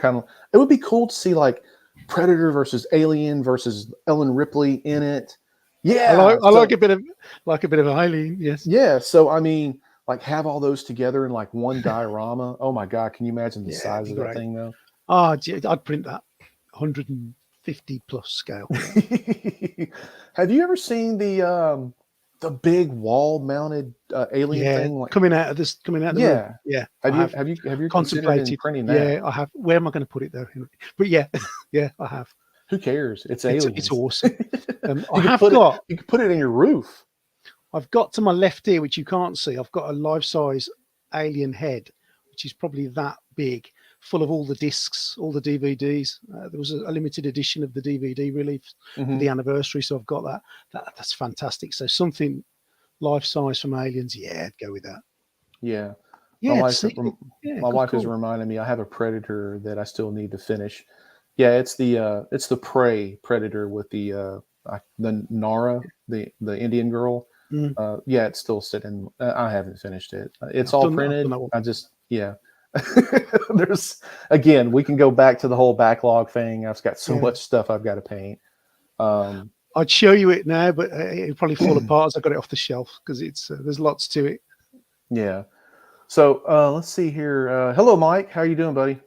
it would be cool to see like Predator versus Alien versus Ellen Ripley in it. Yeah. I like a bit of Alien. Yes. Yeah. So, I mean, like have all those together in like one diorama. Oh my God. Can you imagine the size of that thing though? Oh, I'd print that 150 plus scale. Have you ever seen the big wall mounted alien thing coming out of the room? Yeah. Have you contemplated printing that? Yeah, I have. Where am I going to put it though? But yeah, I have. Who cares? It's aliens. It's awesome. You can put it in your roof. I've got to my left here, which you can't see. I've got a life-size alien head, which is probably that big, full of all the discs, all the DVDs. There was a limited edition of the DVD release for the anniversary, so I've got that. That's fantastic. So something life-size from Aliens, I'd go with that. Yeah. Yeah, my wife is reminding me I have a Predator that I still need to finish. Yeah, it's the Prey Predator with the Nara, the Indian girl. Yeah, it's still sitting. I haven't finished it. It's all printed. There's, again, we can go back to the whole backlog thing. I've got so much stuff I've got to paint. I'd show you it now, but it'd probably fall apart as I got it off the shelf because it's there's lots to it. Yeah. So let's see here. Hello, Mike. How you doing, buddy?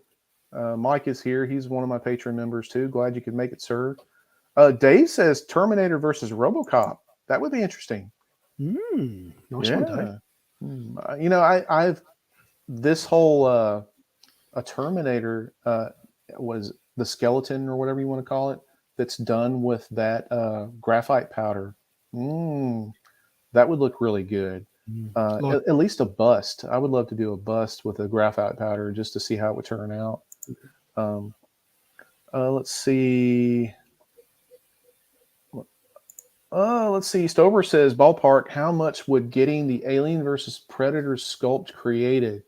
Mike is here. He's one of my Patreon members too. Glad you could make it, sir. Dave says Terminator versus RoboCop. That would be interesting. Nice one, Dave. I've this whole a Terminator was the skeleton or whatever you want to call it that's done with that graphite powder. That would look really good. At least a bust. I would love to do a bust with a graphite powder just to see how it would turn out. Let's see. Let's see. Stover says ballpark. How much would getting the Alien versus Predator sculpt created?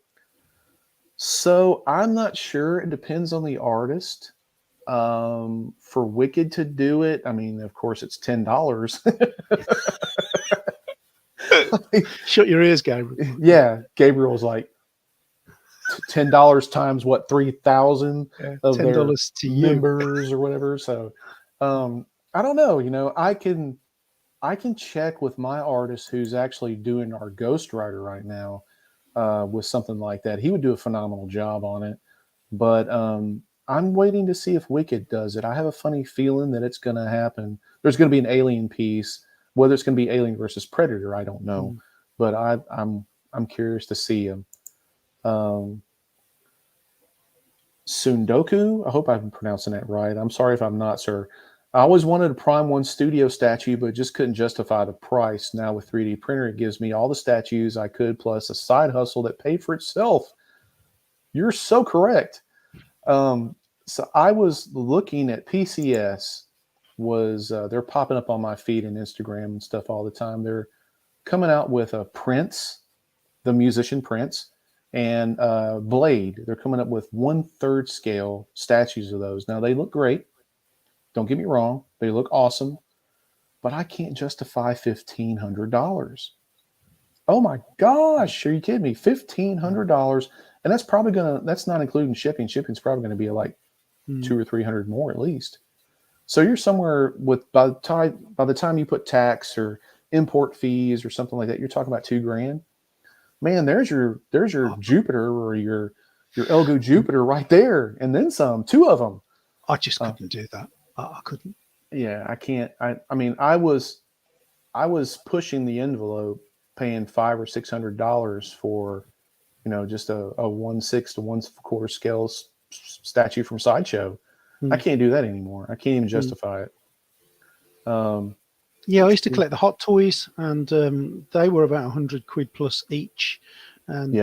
So I'm not sure. It depends on the artist. For Wicked to do it, I mean, of course, it's $10. Shut your ears, Gabriel. Yeah, Gabriel's like $10 times what 3,000 Yeah, of their $10 to you. members or whatever. So I don't know. I can check with my artist who's actually doing our Ghost Rider right now with something like that. He would do a phenomenal job on it. But I'm waiting to see if Wicked does it. I have a funny feeling that it's going to happen. There's going to be an Alien piece. Whether it's going to be Alien versus Predator, I don't know. But I'm curious to see him. Sundoku. I hope I'm pronouncing that right. I'm sorry if I'm not, sir. I always wanted a Prime 1 studio statue, but just couldn't justify the price. Now with 3D printer, it gives me all the statues I could, plus a side hustle that paid for itself. You're so correct. So I was looking at PCS. They're popping up on my feed and Instagram and stuff all the time. They're coming out with a Prince, the musician Prince, and Blade. They're coming up with 1/3 scale statues of those. Now they look great. Don't get me wrong; they look awesome, but I can't justify $1,500. Oh my gosh, are you kidding me? $1,500, and that's not including shipping. Shipping's probably gonna be like 200 or 300 more at least. So you're somewhere with by the time you put tax or import fees or something like that, you're talking about $2,000. Man, there's your Jupiter or your Elgo Jupiter right there, and then some, two of them. I just couldn't do that. I couldn't. Yeah, I can't. I mean, I was pushing the envelope, paying $500 or $600 for, just a 1/6 to 1/4 scale statue from Sideshow. I can't do that anymore. I can't even justify it. Yeah, I used to collect the Hot Toys, and they were about 100 quid plus each. And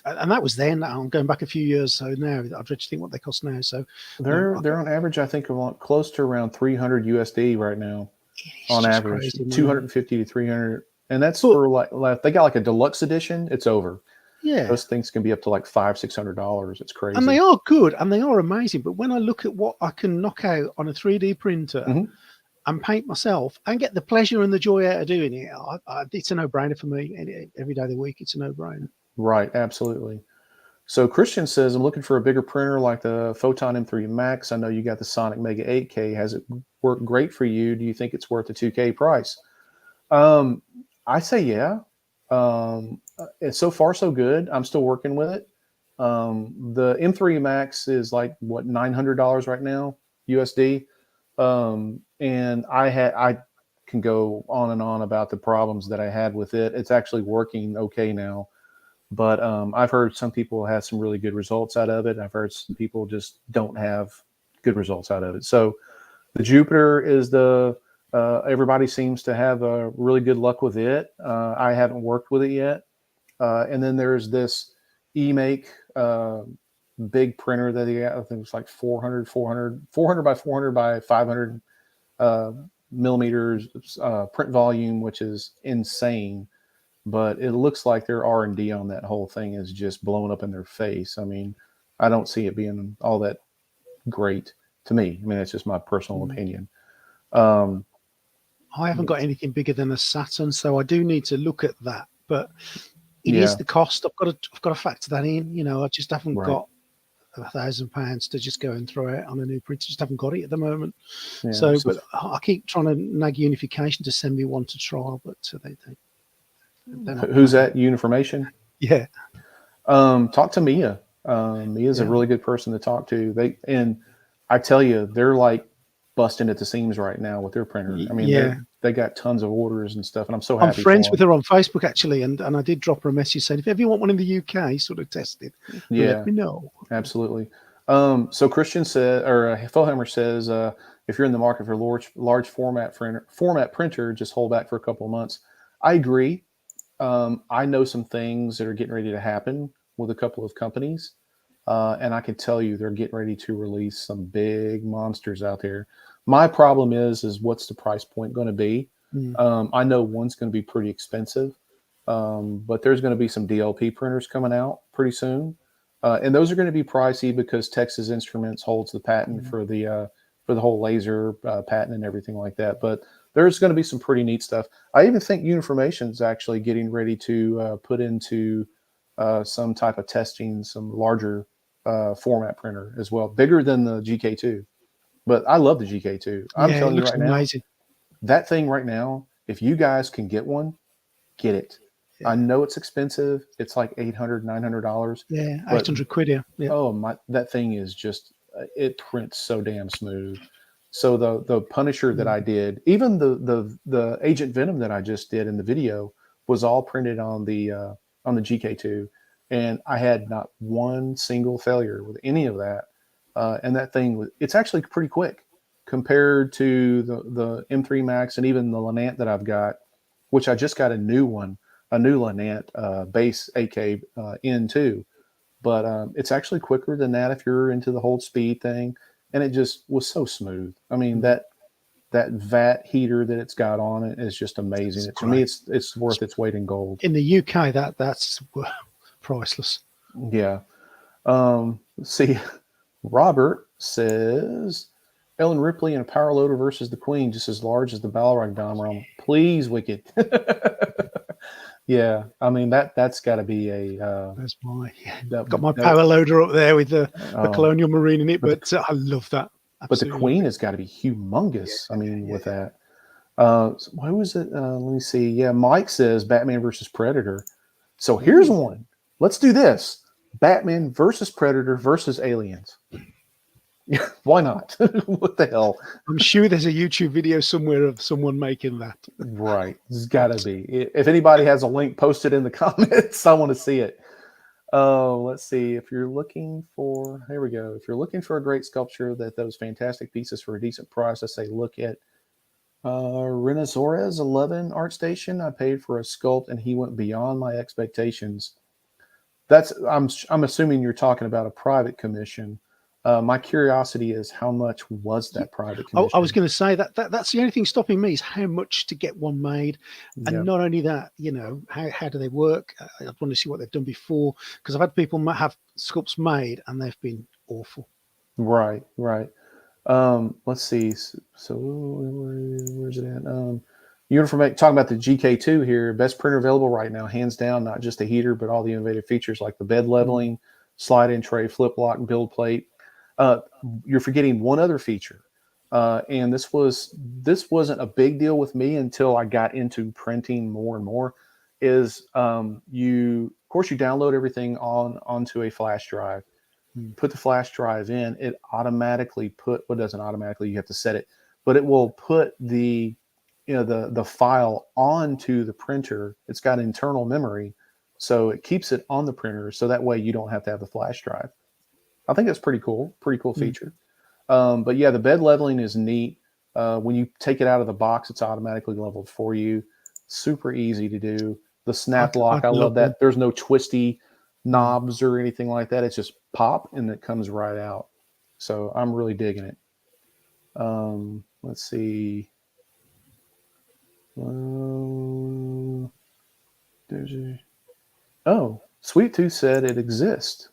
and that was then. I'm going back a few years, so now I dread to think what they cost now. So they're on average, I think, close to around 300 USD right now. On average, crazy, 250 to 300, and that's for like they got like a deluxe edition. It's over. Yeah, those things can be up to like $500-$600. It's crazy, and they are good and they are amazing. But when I look at what I can knock out on a 3D printer and paint myself and get the pleasure and the joy out of doing it, it's a no-brainer for me. Every day of the week, it's a no-brainer. Right, absolutely. So Christian says, I'm looking for a bigger printer like the Photon M3 Max. I know you got the Sonic Mega 8K. Has it worked great for you? Do you think it's worth the 2K price? I say yeah. And so far, so good. I'm still working with it. The M3 Max is like what $900 right now USD. And I can go on and on about the problems that I had with it. It's actually working okay now. But I've heard some people have some really good results out of it. I've heard some people just don't have good results out of it. So the Jupiter is everybody seems to have really good luck with it. I haven't worked with it yet. And then there's this eMake big printer that he got. I think it's like 400 by 400 by 500 millimeters print volume, which is insane. But it looks like their R&D on that whole thing is just blowing up in their face. I mean, I don't see it being all that great to me. I mean, that's just my personal opinion. I haven't got anything bigger than a Saturn, so I do need to look at that. But it is the cost. I've got to factor that in. I just haven't got £1,000 to just go and throw out on a new printer. Just haven't got it at the moment. Yeah, but I keep trying to nag Unification to send me one to trial, but they Who's that? Uniformation? Yeah. Talk to Mia. Mia's a really good person to talk to. And I tell you, they're like busting at the seams right now with their printer. I mean, they got tons of orders and stuff, and I'm so happy. I'm friends with her on Facebook actually, and I did drop her a message saying if ever you want one in the UK sort of tested, let me know. Absolutely. So Christian said, or Philhammer says, if you're in the market for large format printer, just hold back for a couple of months. I agree. I know some things that are getting ready to happen with a couple of companies. And I can tell you they're getting ready to release some big monsters out there. My problem is what's the price point going to be? Mm. I know one's going to be pretty expensive, but there's going to be some DLP printers coming out pretty soon, and those are going to be pricey because Texas Instruments holds the patent Mm. for the whole laser patent and everything like that. But there's going to be some pretty neat stuff. I even think Uniformation is actually getting ready to put into some type of testing, some larger format printer as well, bigger than the GK2. But I love the GK2. I'm Yeah, it telling you looks right now, amazing. that thing right now, if you guys can get one, get it. I Yeah, know it's expensive. It's like $800, $900, yeah, but 800 quid. Yeah, yeah. oh my, that thing is just it prints so damn smooth. So the Punisher that Mm. I did, even the Agent Venom that I just did in the video was all printed on the GK2, and I had not one single failure with any of that. And that thing was it's actually pretty quick compared to the M3 Max and even the Lenant that I've got, which I just got a new one, a new Lenant base AK N2, but it's actually quicker than that if you're into the hold speed thing, and it just was so smooth. I mean Mm. that vat heater that it's got on it is just amazing. It's To me, great. it's worth its weight in gold. In the UK, that's priceless. Yeah. Let's see. Robert says Ellen Ripley in a power loader versus the Queen, just as large as the Balrog Dom. Please, Wicked. Yeah, I mean that's got to be a That's my that, got my that power loader up there with the oh, Colonial Marine in it, but but I love that. the Absolutely love Queen it. has got to be humongous. I mean, Yeah, with that. Why was it? Let me see. Yeah, Mike says Batman versus Predator. So yeah. here's one. Let's do this: Batman versus Predator versus Aliens. Why not? What the hell? I'm sure there's a YouTube video somewhere of someone making that. Right. There's got to be. If anybody has a link, post it in the comments. I want to see it. Oh, let's see. If you're looking for, here we go. If you're looking for a great sculpture that those fantastic pieces for a decent price, I say look at Renaissores 11 Art Station. I paid for a sculpt and he went beyond my expectations. That's I'm assuming you're talking about a private commission. My curiosity is how much was that private I was commission? going to say that's the only thing stopping me is how much to get one made, and Yeah. not only that, how do they work? I want to see what they've done before because I've had people have sculpts made and they've been awful. Right, right. Let's see. So where's it at? Talking about the GK2 here, best printer available right now, hands down. Not just the heater, but all the innovative features like the bed Mm. leveling, slide-in tray, flip lock, and build plate. Uh, you're forgetting one other feature, and this wasn't a big deal with me until I got into printing more and more. Is you of course you download everything onto a flash drive, Mm. put the flash drive in, it automatically well, it doesn't automatically, you have to set it, but it will put the file onto the printer. It's got internal memory, so it keeps it on the printer, so that way you don't have to have the flash drive. I think that's pretty cool Mm. feature. But yeah, the bed leveling is neat. When you take it out of the box, it's automatically leveled for you. Super easy to do. The snap lock, I'd I love love one. that. There's no twisty Mm. knobs or anything like that. It's just pop and it comes right out. So I'm really digging it. Let's see. There's a Sweet Tooth said it exists.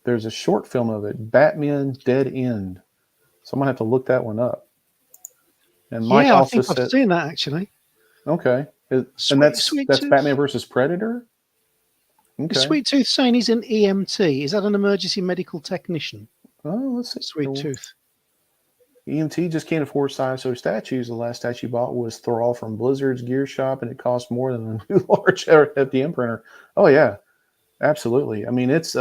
There's a short film of it, Batman Dead End. So I'm gonna have to look that one up. And Mike Yeah, I also think I've said, seen that actually. okay, and Sweet Sweet that's Batman Tooth. versus Predator. Is Okay. Sweet Tooth saying he's an EMT? Is that an emergency medical technician? Oh, let's see. Sweet Tooth. EMT just can't afford size so statues. The last statue bought was Thrall from Blizzard's gear shop, and it cost more than a new large at the imprinter. Oh yeah, absolutely. I mean, it's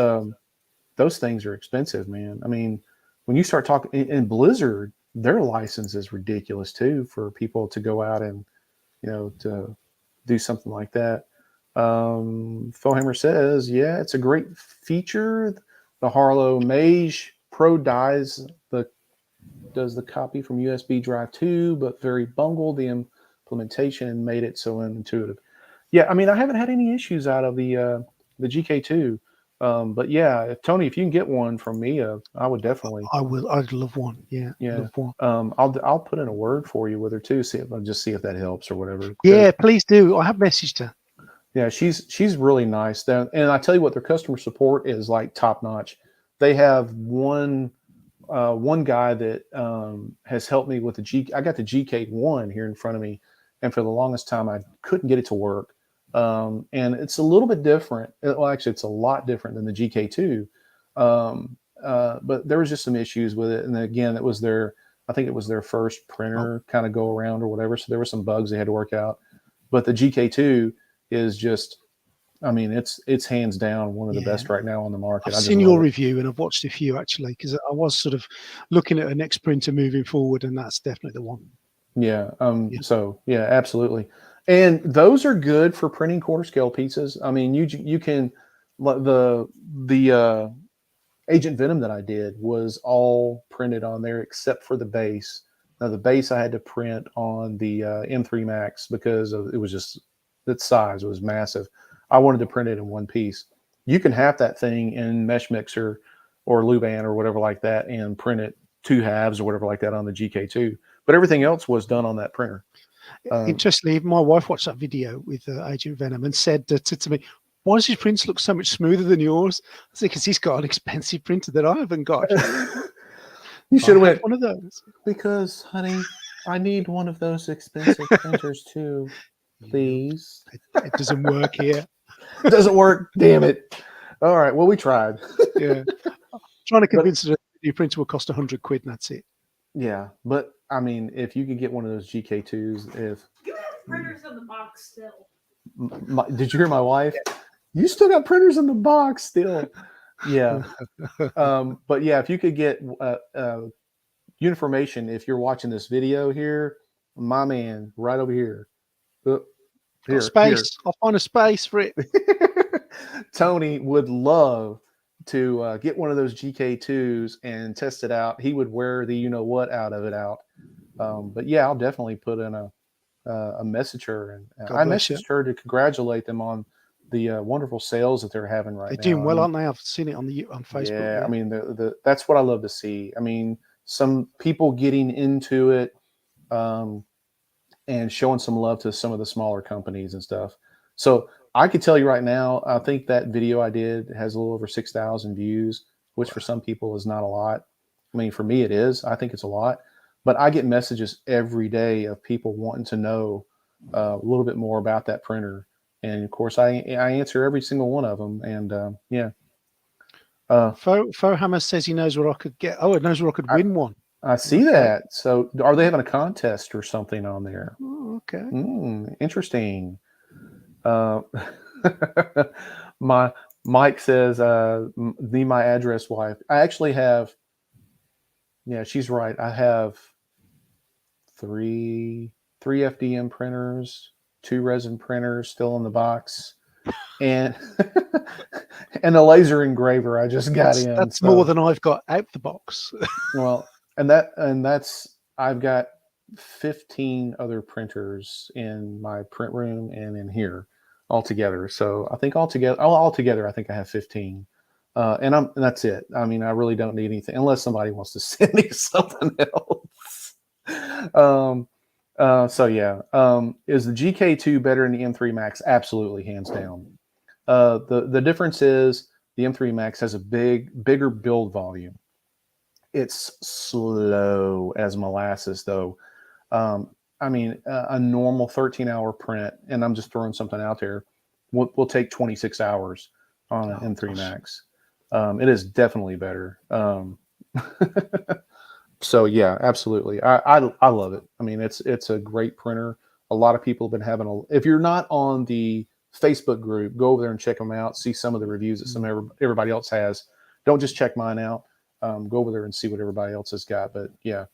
those things are expensive, man. I mean, when you start talking in Blizzard, their license is ridiculous too for people to go out and to do something like that. Philhammer says, yeah, it's a great feature. The Harlow Mage Pro does the copy from USB drive too, but very bungled the implementation and made it so unintuitive. Yeah, I mean, I haven't had any issues out of the GK2. But yeah, if, Tony, if you can get one from Mia, I would definitely. I will. I'd love one. Yeah, Yeah. love one. I'll put in a word for you with her too. See if I'll just see if that helps or whatever. Yeah, please do. I have messaged her. Yeah, she's really nice. And I tell you what, their customer support is like top notch. They have one guy that has helped me with the G. I got the GK1 here in front of me, and for the longest time I couldn't get it to work. And it's a little bit different. Well, actually, it's a lot different than the GK2. But there was just some issues with it, and again, it was their. I think it was their first printer kind of go around or whatever. So there were some bugs they had to work out. But the GK2 is just, I mean, it's hands down one of the best right now on the market. I've seen your review and I've watched a few actually, because I was sort of looking at a next printer moving forward, and that's definitely the one. Yeah. So yeah, absolutely. And those are good for printing quarter scale pieces. I mean, you can the Agent Venom that I did was all printed on there except for the base. Now the base I had to print on the M3 Max because it was just its size was massive. I wanted to print it in one piece. You can have that thing in Mesh Mixer or Luban or whatever like that and print it 2/2 or whatever like that on the GK2. But everything else was done on that printer. Interestingly, my wife watched that video with Agent Venom and said to me, "Why does his prints look so much smoother than yours?" I said, "Because he's got an expensive printer that I haven't got." You should have went one of those. Because, honey, I need one of those expensive printers too, please. It doesn't work here. It doesn't work. Damn it. All right. Well, we tried. Yeah. Trying to convince her that your printer will cost 100 quid and that's it. Yeah. But I mean, if you could get one of those GK2s, if you have printers in the box still. Did you hear my wife? You still got printers in the box still. Yeah. But yeah, if you could get information, if you're watching this video here, my man, right over here. Here, space. I'll find a space for it. Tony would love to get one of those GK2s and test it out. He would wear the what out of it out. But yeah, I'll definitely put in a message her, and I messaged her to congratulate them on the wonderful sales that they're having right now. They're doing well, aren't they? I've seen it on Facebook. Yeah, I mean, that's what I love to see. I mean, some people getting into it and showing some love to some of the smaller companies and stuff. So I could tell you right now, I think that video I did has a little over 6,000 views, which for some people is not a lot. I mean, for me, it is. I think it's a lot. But I get messages every day of people wanting to know a little bit more about that printer. And of course, I answer every single one of them. And yeah. Fohammer says he knows where I could get. Oh, it knows where I could win one. I see that. So are they having a contest or something on there? Oh, okay. Interesting. My Mike says, need my address, wife. I actually have, yeah, she's right. I have three FDM printers, 2 resin printers still in the box, and and a laser engraver I just got in. That's more than I've got out the box. Well, that's I've got 15 other printers in my print room and in here altogether. So I think altogether I think I have 15. And that's it. I mean, I really don't need anything unless somebody wants to send me something else. So yeah. Is the GK2 better than the M3 Max? Absolutely, hands down. The difference is the M3 Max has a bigger build volume. It's slow as molasses, though. I mean, a normal 13-hour print, and I'm just throwing something out there, will take 26 hours on an M3 Max. It is definitely better. So yeah, absolutely. I love it. I mean, it's a great printer. A lot of people have been having if you're not on the Facebook group, go over there and check them out. See some of the reviews that everybody else has. Don't just check mine out. Go over there and see what everybody else has got. But yeah.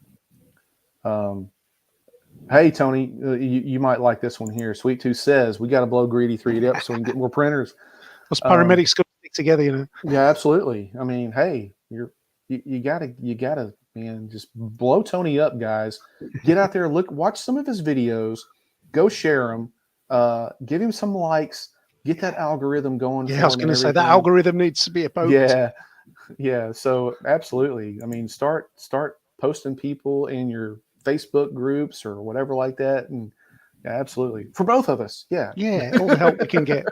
Hey, Tony, you might like this one here. Sweet Tooth says, we got to blow Greedy 3 up so we can get more printers. Us paramedics got to stick together, you know. Yeah, absolutely. I mean, hey, you gotta, man, just blow Tony up, guys. Get out there, watch some of his videos, go share them, give him some likes, Get that algorithm going. Yeah, for I was them going and to say that everything. algorithm needs to be a post. Yeah, yeah. So absolutely. I mean, start posting people in your Facebook groups or whatever like that, and yeah, absolutely for both of us. Yeah. Yeah, all the help we can get.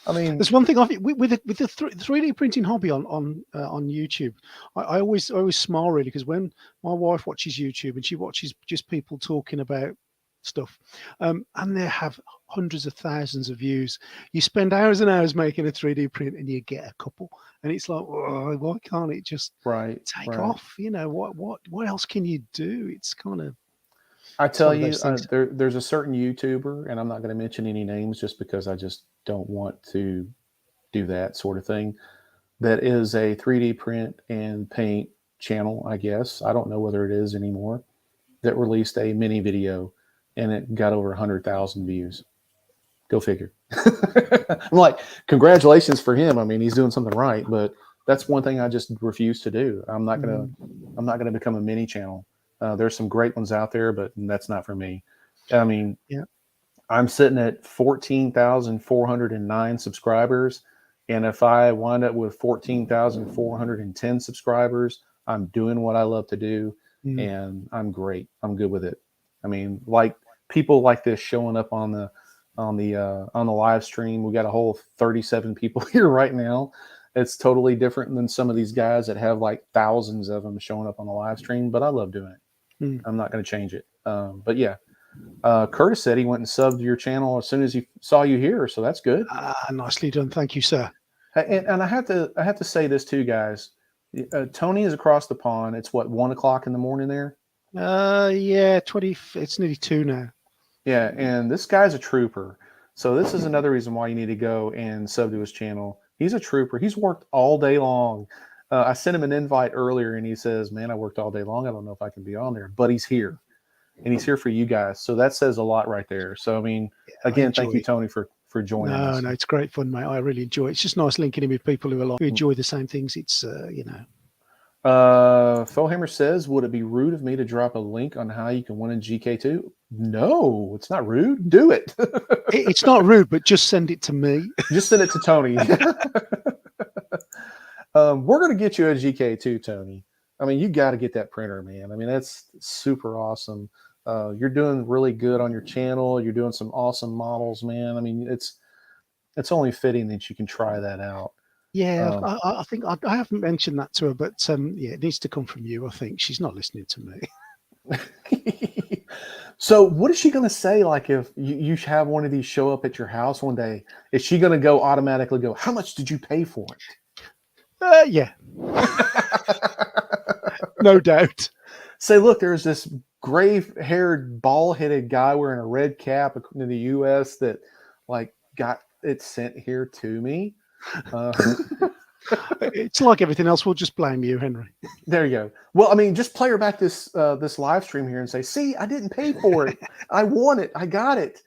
I mean, There's one thing I think with the 3D printing hobby on YouTube. I always smile really, because when my wife watches YouTube and she watches just people talking about stuff, and they have hundreds of thousands of views. You spend hours and hours making a 3D print and you get a couple, and it's like, oh, why can't it just right, take right. off? You know, what else can you do? It's kind of, I it's one tell of you, those things. there's a certain YouTuber, and I'm not going to mention any names just because I just don't want to do that sort of thing. That is a 3D print and paint channel, I guess. I don't know whether it is anymore. That released a mini video, and it got over 100,000 views. Go figure. I'm like, congratulations for him. I mean, he's doing something right, but that's one thing I just refuse to do. I'm not gonna become a mini channel. There's some great ones out there, but that's not for me. I mean, Yeah. I'm sitting at 14,409 subscribers, and if I wind up with 14,410 subscribers, I'm doing what I love to do, Mm. and I'm great. I'm good with it. I mean, like people like this showing up on the live stream. We got a whole 37 people here right now. It's totally different than some of these guys that have like thousands of them showing up on the live stream, but I love doing it. Mm. I'm not going to change it. But yeah, Curtis said he went and subbed your channel as soon as he saw you here, so that's good. Nicely done. Thank you, sir. And I have to say this too, guys. Tony is across the pond. It's what, 1 o'clock in the morning there. Yeah, 20. It's nearly 2 now. Yeah, and this guy's a trooper. So this is another reason why you need to go and sub to his channel. He's a trooper. He's worked all day long. I sent him an invite earlier, and he says, "Man, I worked all day long. I don't know if I can be on there." But he's here, and he's here for you guys. So that says a lot right there. So I mean, again, thank you, Tony, for joining us. No, it's great fun, mate. I really enjoy it. It's just nice linking in with people who enjoy the same things. It's Fohammer says, "Would it be rude of me to drop a link on how you can win a GK2?" No, it's not rude. Do it. It's not rude, but just send it to me. Just send it to Tony. We're going to get you a GK2, Tony. I mean, you got to get that printer, man. I mean, that's super awesome. You're doing really good on your channel. You're doing some awesome models, man. I mean, it's only fitting that you can try that out. Yeah, I think I haven't mentioned that to her, but yeah, it needs to come from you. I think she's not listening to me. So what is she going to say? Like if you have one of these show up at your house one day, is she going to automatically go, "How much did you pay for it?" Yeah. No doubt. Say, look, there's this gray-haired, bald-headed guy wearing a red cap in the U.S. that like got it sent here to me. It's like everything else. We'll just blame you, Henry. There you go. Well, I mean, just play her back this live stream here and say, "See, I didn't pay for it. I won it. I got it."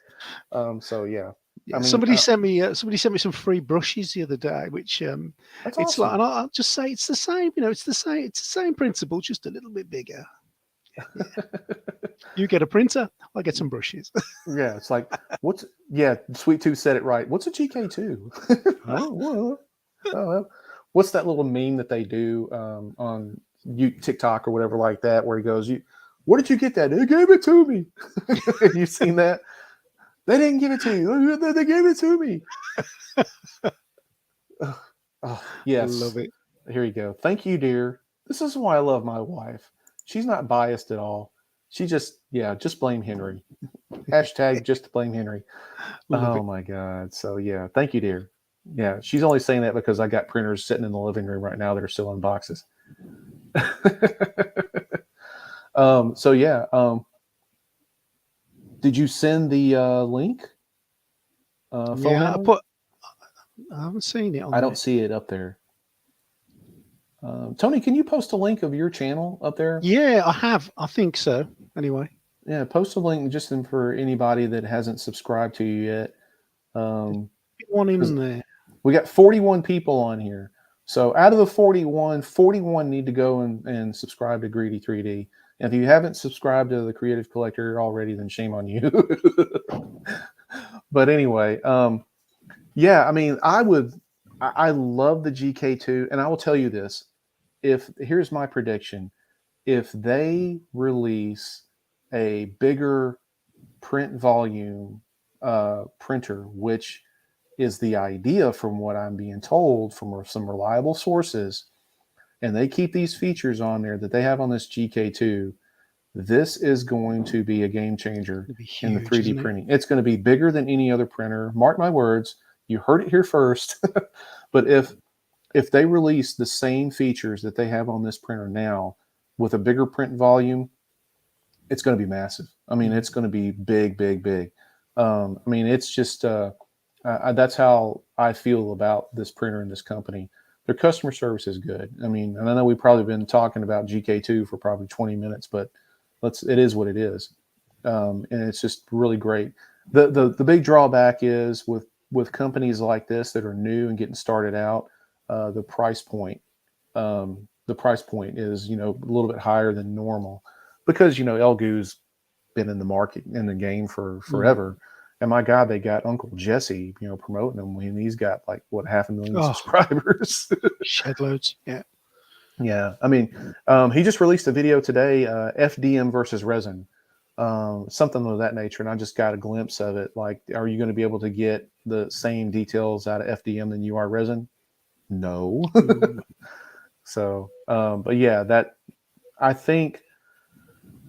So yeah. Yeah, I mean, somebody sent me some free brushes the other day, which that's it's awesome. like, and I'll just say it's the same. It's the same principle, just a little bit bigger. Yeah. You get a printer, I get some brushes. Yeah, it's like Sweet Tooth said it right. What's a GK2? Oh, what's that little meme that they do on TikTok or whatever like that, where he goes, "Where did you get that?" "They gave it to me." Have you seen that? "They didn't give it to you. They gave it to me." Oh, yes. I love it. Here you go. Thank you, dear. This is why I love my wife. She's not biased at all. She just blame Henry. Hashtag just blame Henry. Oh my God. So yeah, thank you, dear. Yeah, she's only saying that because I got printers sitting in the living room right now that are still in boxes. So yeah. Did you send the link? Yeah, I haven't seen it. I don't see it up there. Tony, can you post a link of your channel up there? Yeah, I have. I think so. Anyway. Yeah, post a link just for anybody that hasn't subscribed to you yet. One in there. We got 41 people on here. So out of the 41 need to go and subscribe to Greedy 3D. And if you haven't subscribed to the Creative Collector already, then shame on you. But anyway, Yeah, I mean, I love the GK2, and I will tell you this. If here's my prediction, if they release a bigger print volume printer, which is the idea from what I'm being told from some reliable sources, and they keep these features on there that they have on this GK2, this is going to be a game changer It'd be in the huge, 3D isn't it? printing. It's going to be bigger than any other printer. Mark my words. You heard it here first. But if they release the same features that they have on this printer now with a bigger print volume, it's going to be massive. I mean, it's going to be big, big, big. I mean, it's just that's how I feel about this printer and this company. Their customer service is good. I mean, and I know we've probably been talking about GK2 for probably 20 minutes, but it is what it is, and it's just really great. The big drawback is with companies like this that are new and getting started out, the price point. The price point is a little bit higher than normal because Elgu's been in the market in the game for forever. And my God, they got Uncle Jesse, promoting him when he's got like what 500,000 Oh, subscribers. shed loads. Yeah. Yeah, I mean, he just released a video today, FDM versus resin, something of that nature, and I just got a glimpse of it. Like, are you going to be able to get the same details out of FDM than you are resin? No. So, but yeah, that I think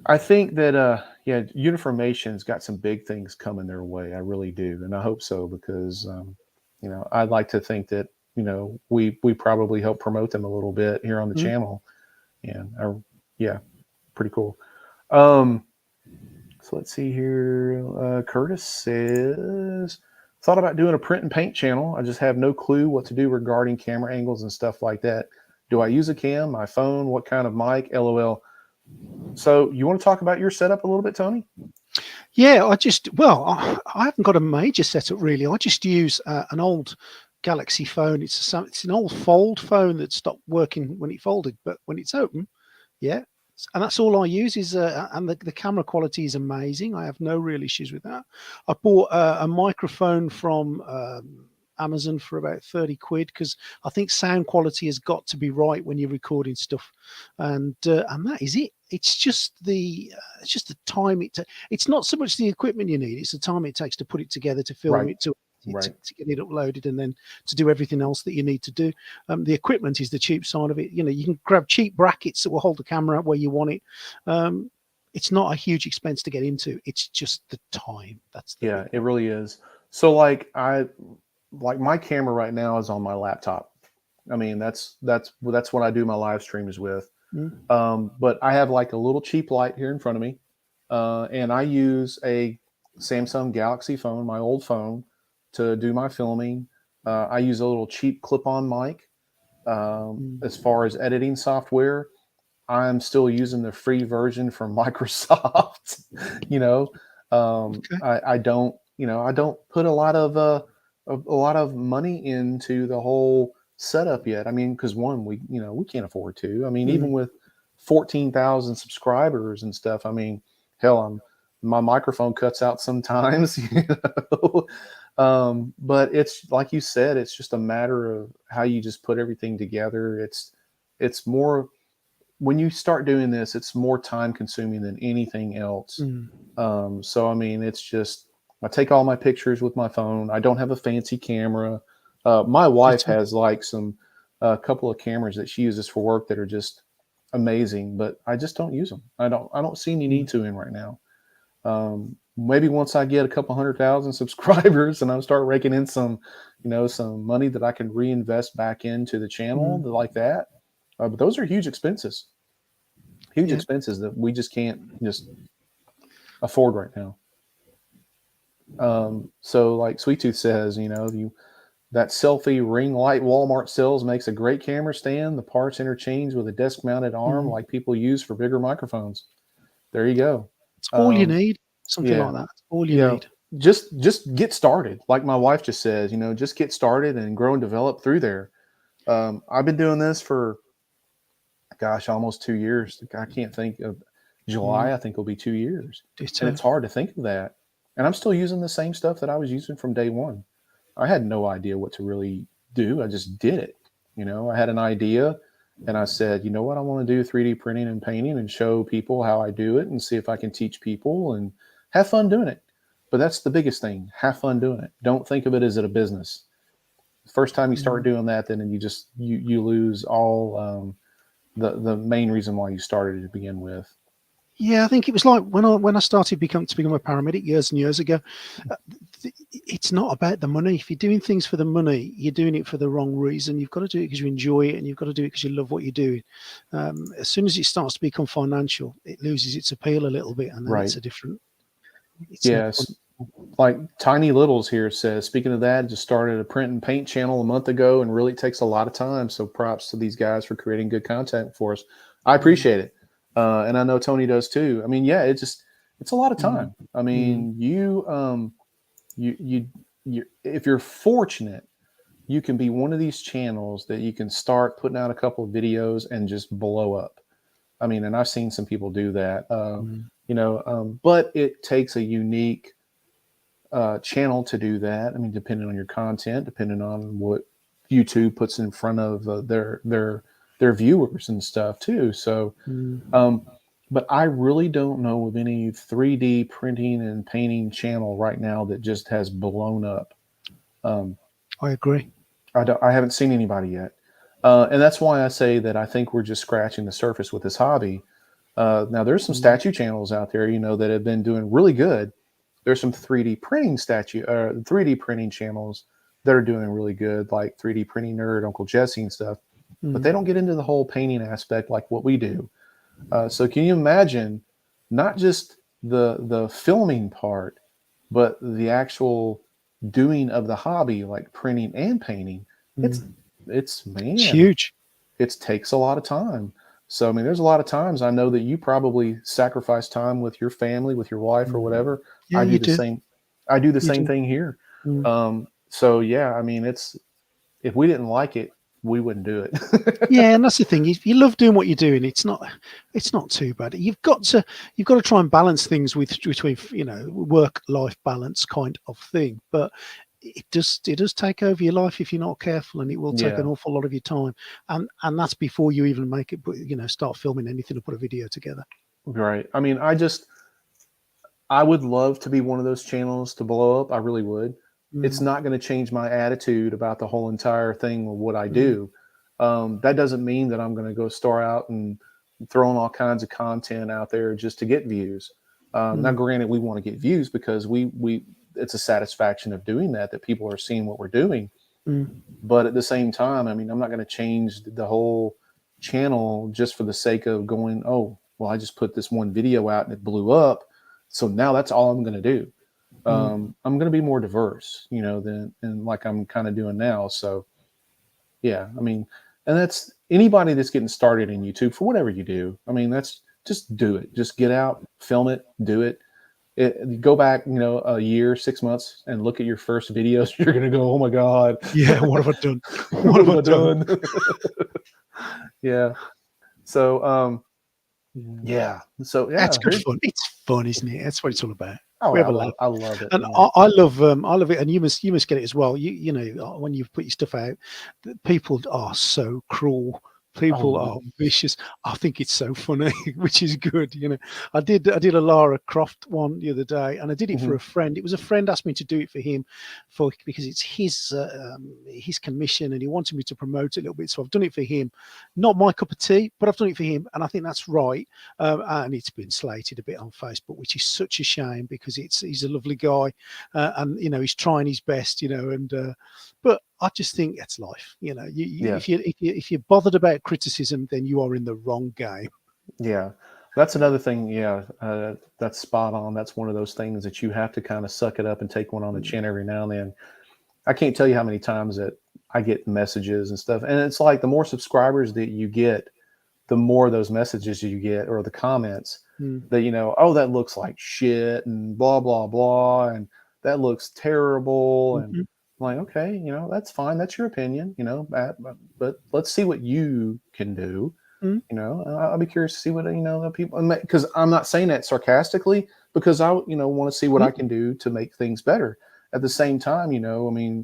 that yeah, Uniformation's got some big things coming their way. I really do, and I hope so because I'd like to think that we probably help promote them a little bit here on the channel, and yeah, pretty cool. So let's see here. Curtis says, thought about doing a print and paint channel. I just have no clue what to do regarding camera angles and stuff like that. Do I use a cam, my phone? What kind of mic? LOL. So you want to talk about your setup a little bit, Tony? Yeah, I haven't got a major setup really. I just use an old Galaxy phone. It's an old fold phone that stopped working when it folded, but when it's open, yeah. And that's all I use is, and the camera quality is amazing. I have no real issues with that. I bought a microphone from Amazon for about 30 quid because I think sound quality has got to be right when you're recording stuff, and that is it. It's just the time it's not so much the equipment you need, it's the time it takes to put it together, to film it, to get it uploaded, and then to do everything else that you need to do. The equipment is the cheap side of it. You can grab cheap brackets that will hold the camera where you want it. It's not a huge expense to get into. It's just the time. That's the it really is. So like my camera right now is on my laptop. I mean, that's what I do my live streams with. But I have like a little cheap light here in front of me, and I use a Samsung Galaxy phone, my old phone, to do my filming. I use a little cheap clip-on mic. As far as editing software, I'm still using the free version from Microsoft. I don't put a lot of money into the whole setup yet. I mean, because one, we can't afford to. I mean, even with 14,000 subscribers and stuff, I mean, hell, my microphone cuts out sometimes, but it's like you said, it's just a matter of how you just put everything together. It's more, when you start doing this, it's more time consuming than anything else. So I mean, it's just, I take all my pictures with my phone. I don't have a fancy camera. My wife has like a couple of cameras that she uses for work that are just amazing, but I just don't use them. I don't see any need to in right now. Maybe once I get a couple 100,000 subscribers and I start raking in some money that I can reinvest back into the channel like that. But those are huge expenses that we just can't just afford right now. So like Sweet Tooth says, that selfie ring light Walmart sells makes a great camera stand. The parts interchange with a desk mounted arm like people use for bigger microphones. There you go. It's all you need. Something like that. It's all you need. Just get started. Like my wife just says, just get started and grow and develop through there. I've been doing this for, gosh, almost 2 years. I can't think of July. I think it'll be 2 years. And it's hard to think of that. And I'm still using the same stuff that I was using from day one. I had no idea what to really do. I just did it. I had an idea and I said, you know what, I want to do 3D printing and painting and show people how I do it and see if I can teach people and have fun doing it. But that's the biggest thing. Have fun doing it. Don't think of it as a business. The first time you start doing that, then you lose all the main reason why you started to begin with. Yeah, I think it was like when I started to become a paramedic years and years ago. It's not about the money. If you're doing things for the money, you're doing it for the wrong reason. You've got to do it because you enjoy it, and you've got to do it because you love what you're doing. As soon as it starts to become financial, it loses its appeal a little bit, and then Right. it's a different. Yes. Like Tiny Littles here says, speaking of that, just started a print and paint channel a month ago and really takes a lot of time. So props to these guys for creating good content for us. I appreciate it. And I know Tony does too. I mean, yeah, it's a lot of time. I mean, you if you're fortunate, you can be one of these channels that you can start putting out a couple of videos and just blow up. I mean, and I've seen some people do that, but it takes a unique channel to do that. I mean, depending on your content, depending on what YouTube puts in front of their viewers and stuff too. So, but I really don't know of any 3D printing and painting channel right now that just has blown up. I agree. I haven't seen anybody yet. And that's why I say that I think we're just scratching the surface with this hobby. Now there's some statue channels out there, that have been doing really good. There's some 3D printing 3D printing channels that are doing really good, like 3D Printing Nerd, Uncle Jesse and stuff, but they don't get into the whole painting aspect like what we do. So can you imagine not just the filming part, but the actual doing of the hobby, like printing and painting? It's huge. It takes a lot of time. So, I mean, there's a lot of times I know that you probably sacrifice time with your family, with your wife or whatever. Yeah, I do you the do. same. I do the same thing here. So yeah, I mean, if we didn't like it, we wouldn't do it. Yeah, and that's the thing. If you love doing what you're doing, it's not too bad. You've got to try and balance things between work-life balance kind of thing. But it does take over your life if you're not careful, and it will take an awful lot of your time. And that's before you even make it, start filming anything or put a video together. Right. I mean, I would love to be one of those channels to blow up. I really would. It's not going to change my attitude about the whole entire thing of what I do. That doesn't mean that I'm going to go start out and throwing all kinds of content out there just to get views. Now, granted, we want to get views because it's a satisfaction of doing that people are seeing what we're doing. But at the same time, I mean, I'm not going to change the whole channel just for the sake of going, oh, well, I just put this one video out and it blew up, so now that's all I'm going to do. I'm going to be more diverse, than like I'm kind of doing now. So yeah, I mean, and that's anybody that's getting started in YouTube for whatever you do. I mean, that's just do it. Just get out, film it, do it. Go back, a year, 6 months and look at your first videos. You're going to go, oh my God. Yeah. What have I done? What have I done? Yeah. So, yeah. So yeah, That's good fun. It's fun, isn't it? That's what it's all about. Oh, We have a laugh. I love it. And I love it, and you must get it as well. When you put your stuff out, people are so cruel. People are vicious. I think it's so funny, which is good. I did a Lara Croft one the other day, and I did it for a friend. It was a friend asked me to do it for him, because it's his commission, and he wanted me to promote it a little bit. So I've done it for him. Not my cup of tea, but I've done it for him, and I think that's right. And it's been slated a bit on Facebook, which is such a shame because he's a lovely guy, and he's trying his best, but I just think that's life. If you're bothered about criticism, then you are in the wrong game. Yeah, that's another thing. Yeah, that's spot on. That's one of those things that you have to kind of suck it up and take one on the chin every now and then. I can't tell you how many times that I get messages and stuff, and it's like the more subscribers that you get, the more those messages you get or the comments that oh, that looks like shit and blah blah blah, and that looks terrible and. I'm like, okay, that's fine. That's your opinion, but let's see what you can do. I'll be curious to see what, the people, because I'm not saying that sarcastically, because I, want to see what I can do to make things better. At the same time, I mean,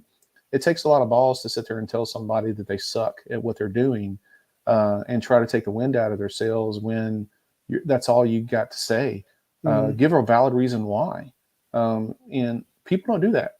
it takes a lot of balls to sit there and tell somebody that they suck at what they're doing, and try to take the wind out of their sails when that's all you got to say. Give a valid reason why. And people don't do that.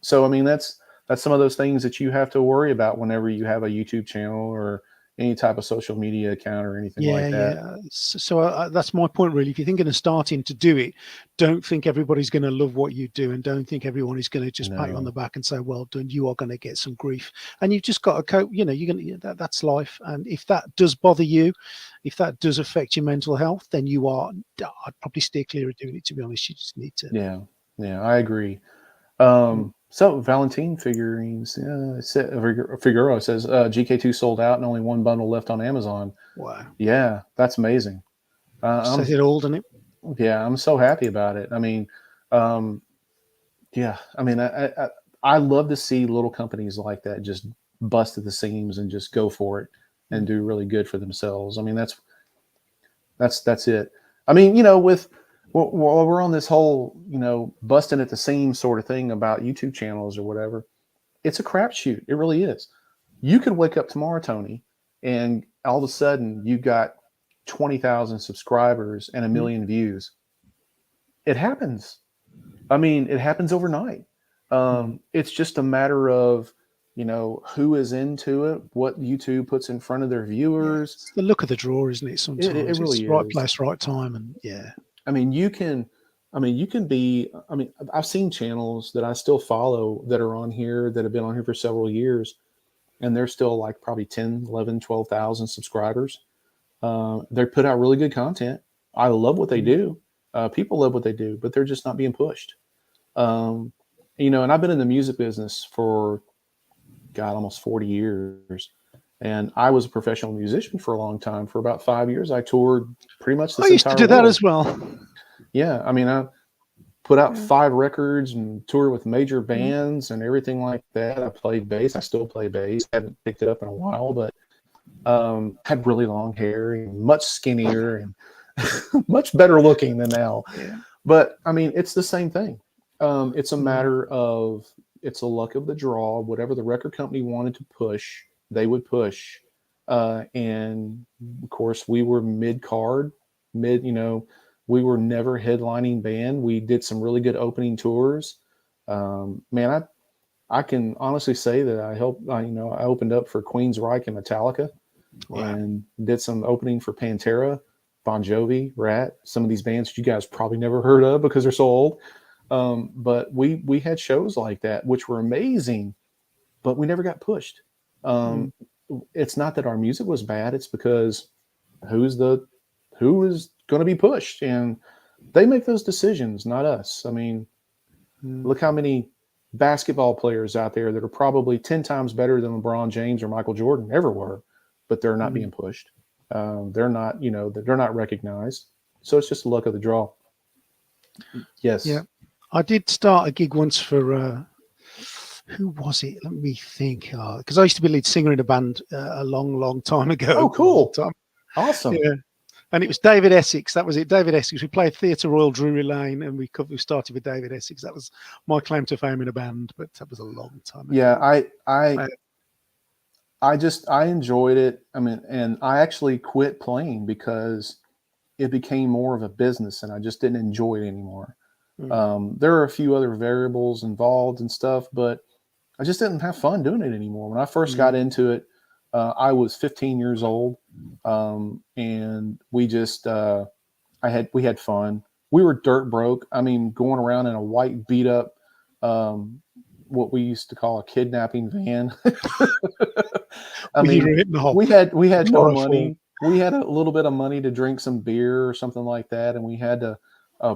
So, I mean, that's some of those things that you have to worry about whenever you have a YouTube channel or any type of social media account or anything like that. Yeah. So that's my point, really. If you're thinking of starting to do it, don't think everybody's going to love what you do, and don't think everyone is going to just pat you on the back and say, well done. You are going to get some grief, and you've just got to cope. You know, you're going to, that's life. And if that does bother you, if that does affect your mental health, then I'd probably steer clear of doing it, to be honest. You just need to. Yeah, I agree. So Valentine figurines, Figueroa says GK2 sold out and only one bundle left on Amazon. Wow. Yeah, that's amazing. Says it all, doesn't it? Yeah, I'm so happy about it. I mean, yeah, I mean, I love to see little companies like that just bust at the seams and just go for it and do really good for themselves. I mean, that's it. I mean, you know, while we're on this whole, you know, busting at the seams sort of thing about YouTube channels or whatever, it's a crapshoot. It really is. You could wake up tomorrow, Tony, and all of a sudden you got 20,000 subscribers and 1 million views. It happens. I mean, it happens overnight. It's just a matter of, you know, who is into it, what YouTube puts in front of their viewers. It's the look of the draw, isn't it? Sometimes it really it's right is. place, right time, and yeah. I mean, you can be, I mean, I've seen channels that I still follow that are on here that have been on here for several years, and they're still like probably 10, 11, 12,000 subscribers. They put out really good content. I love what they do. People love what they do, but they're just not being pushed. You know, and I've been in the music business for, God, almost 40 years. And I was a professional musician for a long time. For about 5 years, I toured pretty much this I used to do that world. as well. Yeah, I mean, I put out 5 records and toured with major bands and everything like that. I played bass. I still play bass. Haven't picked it up in a while, but had really long hair and much skinnier and much better looking than now. Yeah. But I mean, it's the same thing. It's a matter of, it's a luck of the draw. Whatever the record company wanted to push, they would push. And of course, we were mid-card, you know, we were never headlining band. We did some really good opening tours. Man, I can honestly say that I opened up for Queensryche and Metallica. Wow. And did some opening for Pantera, Bon Jovi, Rat, some of these bands that you guys probably never heard of because they're so old. But we had shows like that, which were amazing, but we never got pushed. It's not that our music was bad. It's because who is going to be pushed, and they make those decisions, not us. I mean, look how many basketball players out there that are probably 10 times better than LeBron James or Michael Jordan ever were, but they're not being pushed. They're not, you know, they're not recognized. So it's just the luck of the draw. Yes. Yeah. I did start a gig once for, who was it? Let me think. Because I used to be lead singer in a band a long, long time ago. Oh, cool. Awesome. Yeah. And it was David Essex. That was it. David Essex. We played Theatre Royal Drury Lane, and we started with David Essex. That was my claim to fame in a band, but that was a long time ago. Yeah, I enjoyed it. I mean, and I actually quit playing because it became more of a business, and I just didn't enjoy it anymore. There are a few other variables involved and stuff, but I just didn't have fun doing it anymore. When I first got into it, I was 15 years old, and we just we had fun. We were dirt broke. I mean, going around in a white beat up, what we used to call a kidnapping van. I mean, we had no money. We had a little bit of money to drink some beer or something like that, and we had to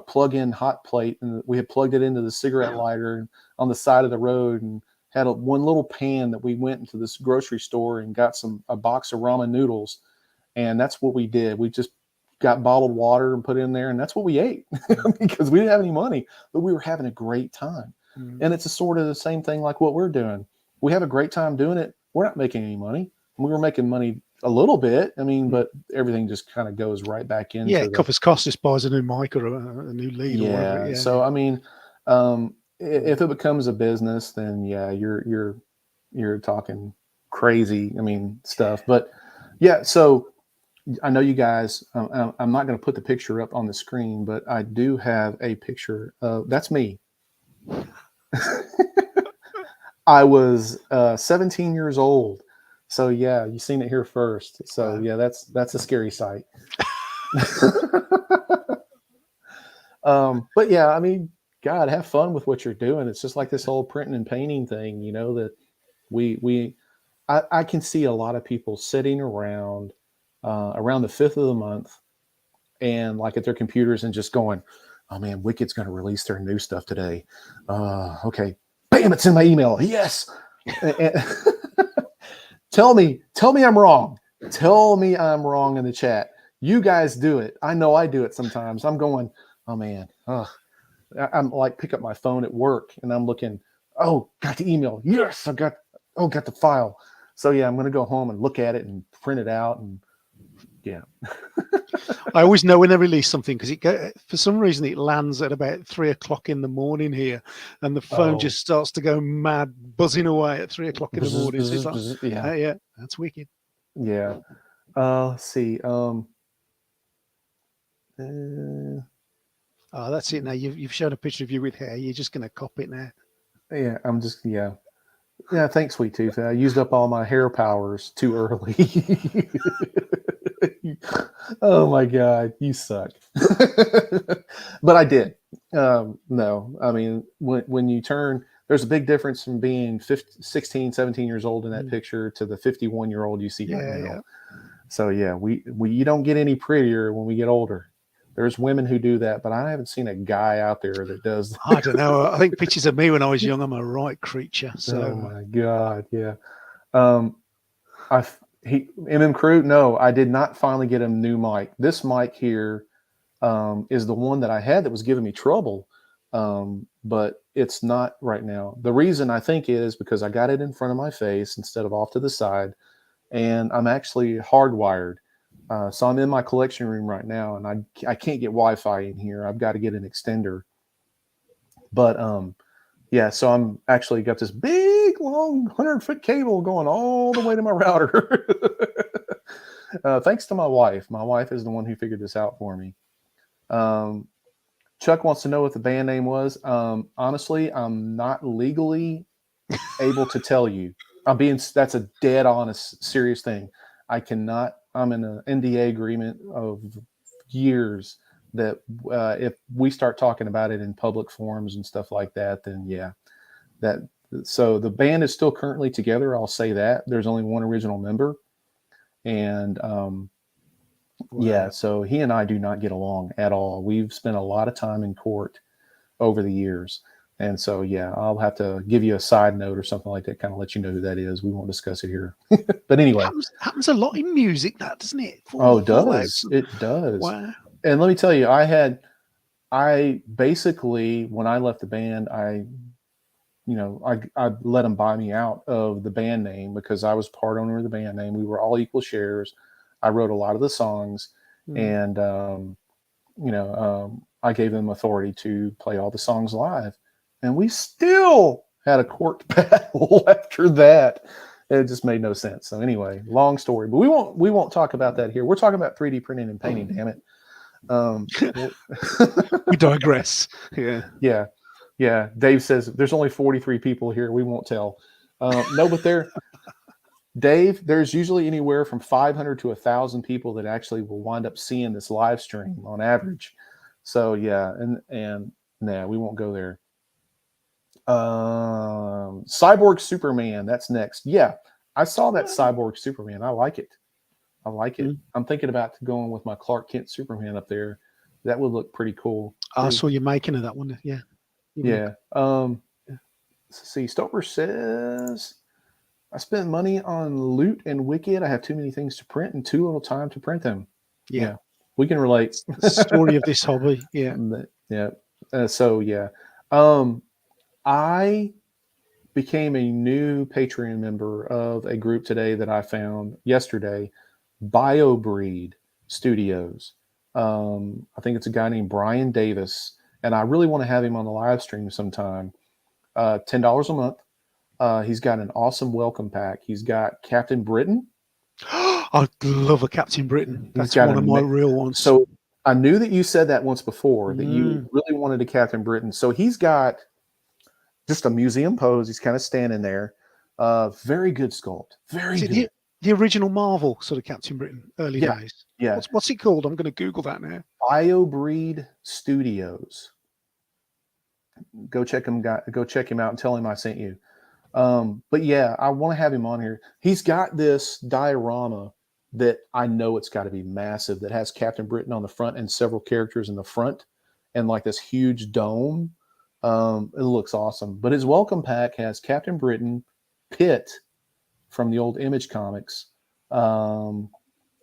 plug in hot plate, and we had plugged it into the cigarette lighter on the side of the road, and had one little pan that we went into this grocery store and got a box of ramen noodles, and that's what we did. We just got bottled water and put it in there, and that's what we ate because we didn't have any money, but we were having a great time. And it's a sort of the same thing like what we're doing. We have a great time doing it. We're not making any money. We were making money a little bit. I mean, but everything just kind of goes right back into it covers costs. Just buys a new mic or a new lead. Yeah. Or whatever. So I mean, if it becomes a business, then yeah, you're you're talking crazy. I mean, stuff. But yeah, so I know you guys. I'm not going to put the picture up on the screen, but I do have a picture of that's me. I was 17 years old. So yeah, you seen it here first. So Wow. yeah, that's a scary sight. But yeah, I mean, God, have fun with what you're doing. It's just like this whole printing and painting thing, you know, that we I can see a lot of people sitting around the 5th of the month and like at their computers and just going, oh man, Wicked's going to release their new stuff today. Okay. Bam, it's in my email. Yes. And tell me I'm wrong. Tell me I'm wrong in the chat. You guys do it. I know I do it sometimes. I'm going, oh man, I'm like pick up my phone at work and I'm looking, oh, got the email. Yes, got the file. So yeah, I'm gonna go home and look at it and print it out and yeah. I always know when they release something because for some reason it lands at about 3 o'clock in the morning here, and the phone Oh, just starts to go mad, buzzing away at 3 o'clock in the bzz, morning. So it's bzz, like, bzz, yeah, yeah, that's wicked. yeah. Let's see. Uh, Oh, that's it. Now you've shown a picture of you with hair. You're just going to cop it now. yeah, I'm just yeah. Yeah, thanks, Sweet Tooth. I used up all my hair powers too early. Oh my God, you suck. But I did. No, I mean, when you turn, there's a big difference from being 15, 16, 17 years old in that Mm. picture to the 51-year-old you see right Yeah, now. yeah. So yeah, we you don't get any prettier when we get older. There's women who do that, but I haven't seen a guy out there that does. I don't know. I think pictures of me when I was young, I'm a right creature. Oh So my God, yeah. Um, Crew. No, I did not finally get him new mic. This mic here is the one that I had that was giving me trouble, but it's not right now. The reason I think is because I got it in front of my face instead of off to the side, and I'm actually hardwired. So I'm in my collection room right now, and I can't get Wi-Fi in here. I've got to get an extender. But yeah, so I'm actually got this big, long 100-foot cable going all the way to my router. Thanks to my wife. My wife is the one who figured this out for me. Chuck wants to know what the band name was. Honestly, I'm not legally able to tell you. That's a dead honest, serious thing. I cannot. I'm in an NDA agreement of years that if we start talking about it in public forums and stuff like that, then yeah, that. So the band is still currently together. I'll say that there's only one original member, and yeah, wow. so he and I do not get along at all. We've spent a lot of time in court over the years. And so, yeah, I'll have to give you a side note or something like that, kind of let you know who that is. We won't discuss it here. But anyway. Happens a lot in music, that doesn't it? Oh, it Fallouts. does. It does. Wow. And let me tell you, I basically, when I left the band, I let them buy me out of the band name because I was part owner of the band name. We were all equal shares. I wrote a lot of the songs, Mm. and I gave them authority to play all the songs live, and we still had a court battle after that. It just made no sense. So anyway, long story, but we won't talk about that here. We're talking about 3D printing and painting. Damn it. We digress. Yeah. Yeah. Yeah. Dave says there's only 43 people here. We won't tell. No, but Dave, there's usually anywhere from 500 to 1,000 people that actually will wind up seeing this live stream on average. So yeah, and nah, we won't go there. Cyborg Superman, that's next. Yeah, I saw that Cyborg Superman. I like it. I like it. Mm. I'm thinking about going with my Clark Kent Superman up there. That would look pretty cool. I saw you making of that one. Yeah. Yeah. Let's see. Stover says, I spent money on Loot and Wicked. I have too many things to print and too little time to print them. Yeah. We can relate. The story of this hobby. Yeah. Yeah. So yeah. I became a new Patreon member of a group today that I found yesterday, BioBreed Studios. I think it's a guy named Brian Davis, and I really want to have him on the live stream sometime. $10 a month. He's got an awesome welcome pack. He's got Captain Britain. I love a Captain Britain. He's That's got one of my real ones. so I knew that you said that once before that you Mm. really wanted a Captain Britain. So he's got just a museum pose. He's kind of standing there. Very good sculpt. Very Is it good. the original Marvel sort of Captain Britain, early Yeah. days? Yeah. What's it called? I'm going to Google that now. BioBreed Studios. Go check him. Go check him out and tell him I sent you. But yeah, I want to have him on here. He's got this diorama that I know it's got to be massive. That has Captain Britain on the front and several characters in the front, and like this huge dome. It looks awesome. But his welcome pack has Captain Britain, Pitt from the old Image comics,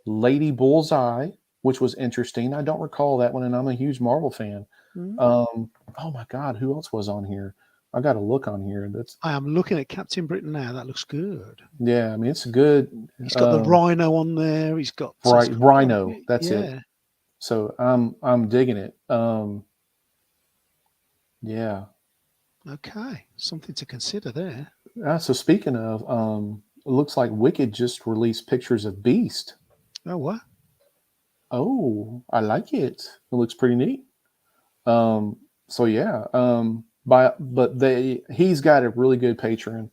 Lady Bullseye, which was interesting. I don't recall that one, and I'm a huge Marvel fan. Mm. Oh my God, who else was on here? I got to look on here. That's I am looking at Captain Britain now. That looks good. yeah. I mean, it's good. He's got the Rhino on there. He's got Rhino. That's it. Yeah. So I'm digging it. Yeah. Okay. Something to consider there. So speaking of, it looks like Wicked just released pictures of Beast. Oh, what? Oh, I like it. It looks pretty neat. So yeah. He's got a really good Patreon.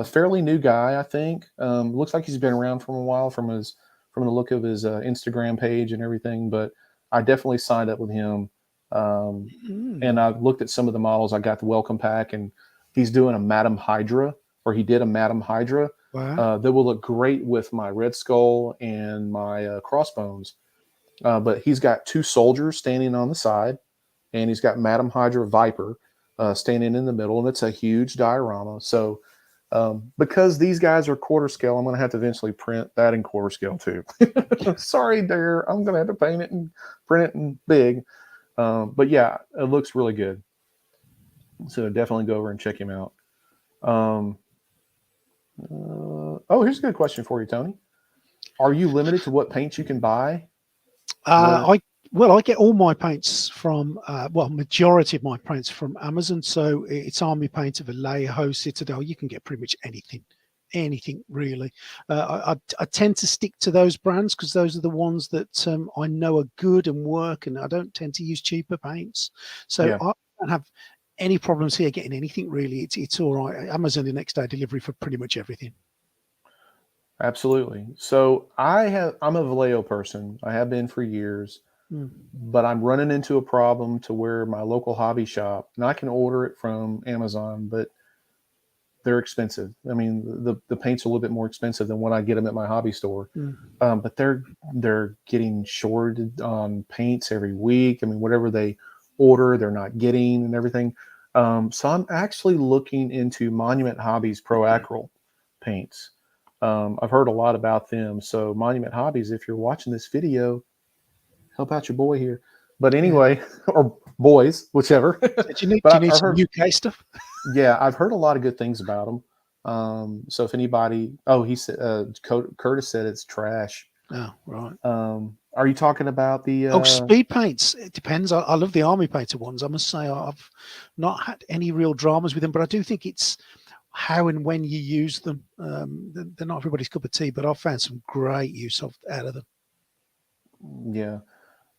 Fairly new guy, I think. Looks like he's been around for a while from the look of his Instagram page and everything. But I definitely signed up with him. And I looked at some of the models. I got the welcome pack, and he's doing a Madam Hydra, or he did a Madam Hydra. Wow. That will look great with my Red Skull and my Crossbones. But he's got two soldiers standing on the side, and he's got Madam Hydra Viper standing in the middle, and it's a huge diorama. So because these guys are quarter scale, I'm going to have to eventually print that in quarter scale too. Sorry, there. I'm going to have to paint it and print it in big. But yeah, it looks really good. So definitely go over and check him out. Here's a good question for you, Tony. Are you limited to what paints you can buy? I get all my paints from majority of my paints from Amazon. So it's Army Paint of Vallejo, Citadel. You can get pretty much anything really. I tend to stick to those brands because those are the ones that I know are good and work, and I don't tend to use cheaper paints. So Yeah. I don't have any problems here getting anything really. It's all right. Amazon the next day delivery for pretty much everything. Absolutely. So I'm a Vallejo person. I have been for years, but I'm running into a problem to where my local hobby shop, and I can order it from Amazon, but they're expensive. I mean, the paints are a little bit more expensive than when I get them at my hobby store. But they're getting shorted on paints every week. I mean, whatever they order, they're not getting and everything. So I'm actually looking into Monument Hobbies Pro Acryl paints. I've heard a lot about them. So Monument Hobbies, if you're watching this video, help out your boy here. But anyway, or boys, whichever. Do you need I've some heard, UK stuff? yeah, I've heard a lot of good things about them. So if anybody, he said, Curtis said it's trash. Oh, right. Are you talking about the? Speed paints. It depends. I love the Army Painter ones. I must say I've not had any real dramas with them, but I do think it's how and when you use them. They're not everybody's cup of tea, but I've found some great use out of them. Yeah.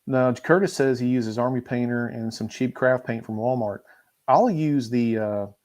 Now Curtis says he uses Army Painter and some cheap craft paint from Walmart. I'll use the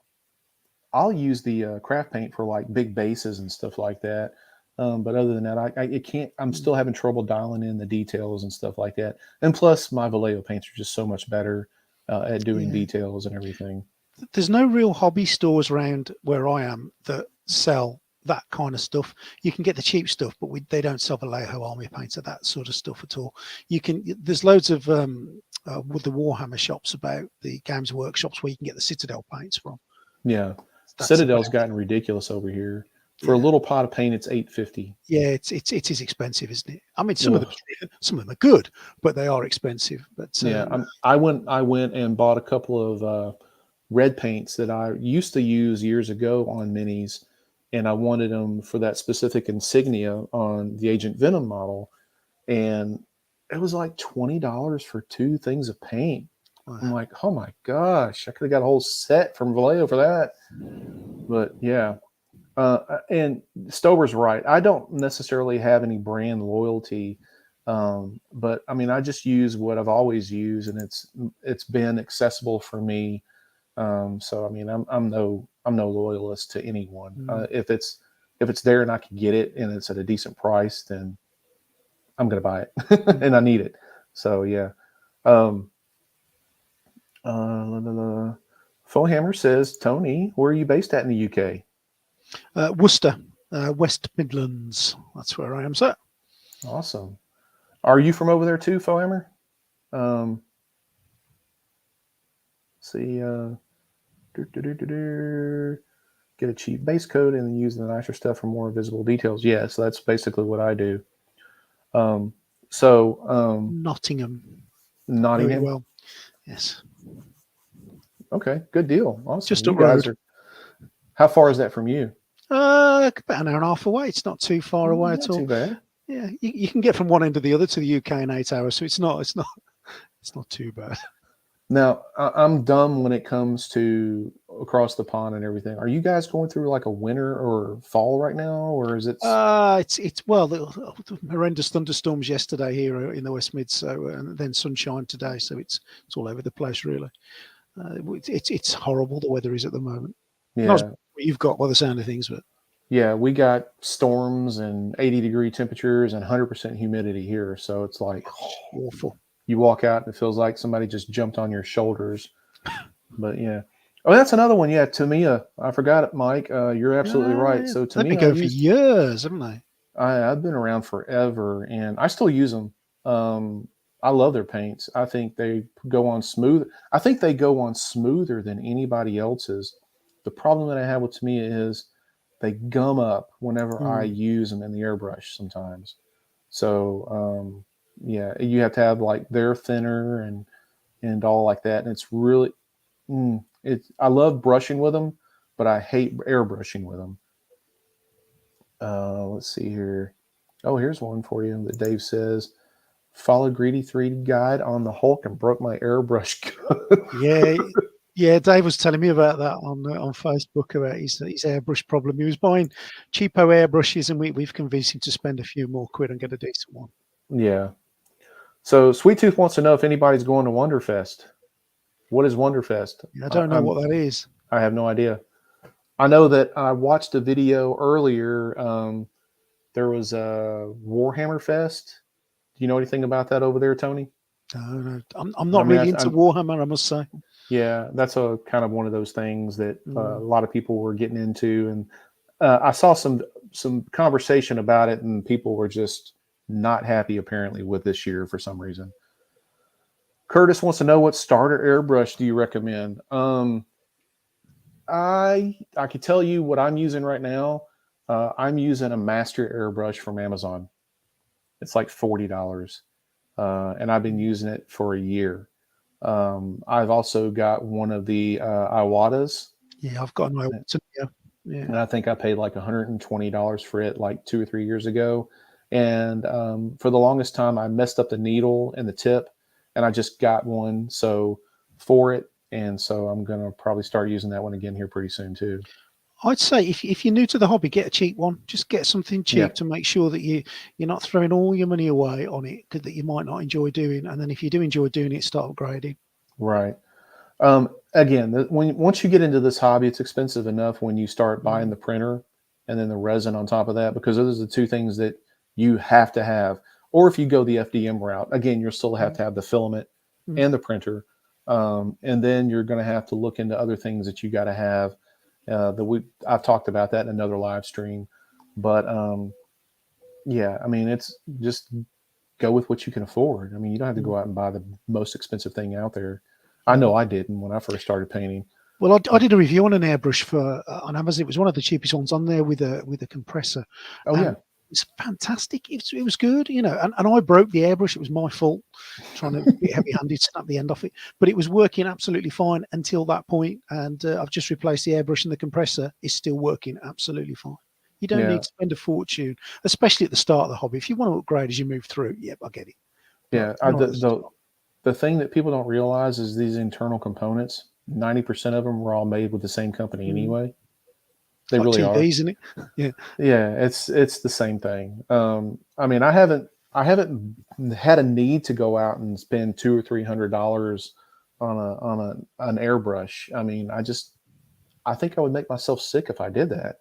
craft paint for like big bases and stuff like that. But other than that, I can't. I'm still having trouble dialing in the details and stuff like that. And plus, my Vallejo paints are just so much better at doing details and everything. There's no real hobby stores around where I am that sell that kind of stuff. You can get the cheap stuff, but they don't sell Vallejo Army Painter, that sort of stuff at all. There's loads of with the Warhammer shops about the Games Workshops where you can get the Citadel paints from. Yeah, That's Citadel's gotten ridiculous over here. For a little pot of paint, it's $8.50. Yeah, it is expensive, isn't it? I mean, some of them are good, but they are expensive. But I went and bought a couple of red paints that I used to use years ago on minis, and I wanted them for that specific insignia on the Agent Venom model, and it was like $20 for two things of paint. Wow. I'm like, oh my gosh, I could have got a whole set from Vallejo for that. But yeah, and Stover's right. I don't necessarily have any brand loyalty, but I mean, I just use what I've always used, and it's been accessible for me. So I mean, I'm no loyalist to anyone. If it's there and I can get it and it's at a decent price, then I'm gonna buy it, and I need it. So yeah. Um, Fohammer says, Tony, where are you based at in the UK? Worcester, West Midlands. That's where I am, sir. Awesome. Are you from over there too, Fohammer? Um, see, get a cheap base coat and then use the nicer stuff for more visible details. Yeah, so that's basically what I do. Nottingham. Very Nottingham. well. Yes. Okay, good deal. Awesome. Just You up guys road. how far is that from you? About an hour and a half away. It's not too far away Not at all. too bad. Yeah, you can get from one end to the other to the UK in 8 hours, so it's not too bad. Now, I'm dumb when it comes to across the pond and everything. Are you guys going through like a winter or fall right now, or is it? It's well, the horrendous thunderstorms yesterday here in the West Mid, so and then sunshine today, so it's all over the place really. It's horrible the weather is at the moment. Not as Yeah, what you've got by the sound of things, but yeah. We got storms and 80-degree temperatures and 100% humidity here, so it's like awful. you walk out and it feels like somebody just jumped on your shoulders. But yeah. Oh, that's another one. Yeah, Tamiya. I forgot it, Mike. You're absolutely right. Yeah. So They've been Tamiya, going for years, haven't they? I've been around forever, and I still use them. I love their paints. I think they go on smooth. I think they go on smoother than anybody else's. The problem that I have with Tamiya is they gum up whenever I use them in the airbrush sometimes. So yeah, you have to have like their thinner and all like that, and it's really I love brushing with them, but I hate airbrushing with them. Let's see here. Oh, here's one for you that Dave says. Followed Greedy 3 guide on the Hulk and broke my airbrush gun. Yeah. Dave was telling me about that on Facebook about his airbrush problem. He was buying cheapo airbrushes, and we've convinced him to spend a few more quid and get a decent one. Yeah. So Sweet Tooth wants to know if anybody's going to Wonderfest. What is Wonderfest? I don't know what that is. I have no idea. I know that I watched a video earlier. There was a Warhammer Fest. Do you know anything about that over there, Tony? No. I'm not really into Warhammer, I must say. Yeah, that's a kind of one of those things that a lot of people were getting into, and I saw some conversation about it, and people were just not happy apparently with this year for some reason. Curtis wants to know what starter airbrush do you recommend? I can tell you what I'm using right now. I'm using a master airbrush from Amazon. It's like $40, and I've been using it for a year. I've also got one of the Iwatas. Yeah, I've got an Iwata. Yeah. And I think I paid like $120 for it like 2 or 3 years ago. And for the longest time, I messed up the needle and the tip, and I just got one for it. And so I'm going to probably start using that one again here pretty soon too. I'd say if you're new to the hobby, get a cheap one. Just get something cheap to make sure that you're not throwing all your money away on it that you might not enjoy doing. And then if you do enjoy doing it, start upgrading. Right. Again, once you get into this hobby, it's expensive enough when you start buying the printer and then the resin on top of that, because those are the two things that you have to have. Or if you go the FDM route, again, you'll still have to have the filament and the printer. And then you're going to have to look into other things that you got to have. I've talked about that in another live stream, but yeah, I mean, it's just go with what you can afford. I mean, you don't have to go out and buy the most expensive thing out there. I know I didn't when I first started painting. Well, I did a review on an airbrush on Amazon. It was one of the cheapest ones on there with a compressor. Oh yeah, it's fantastic. It was good, and I broke the airbrush. It was my fault, trying to be heavy-handed, snap the end off it. But it was working absolutely fine until that point, and I've just replaced the airbrush, and the compressor is still working absolutely fine. You don't need to spend a fortune, especially at the start of the hobby. If you want to upgrade as you move through, I get it. Yeah, the the thing that people don't realize is these internal components, 90% of them were all made with the same company anyway. They Like really are. TVs, isn't it? Yeah. Yeah, it's the same thing. I mean, I haven't had a need to go out and spend $200 or $300 on an airbrush. I mean, I think I would make myself sick if I did that.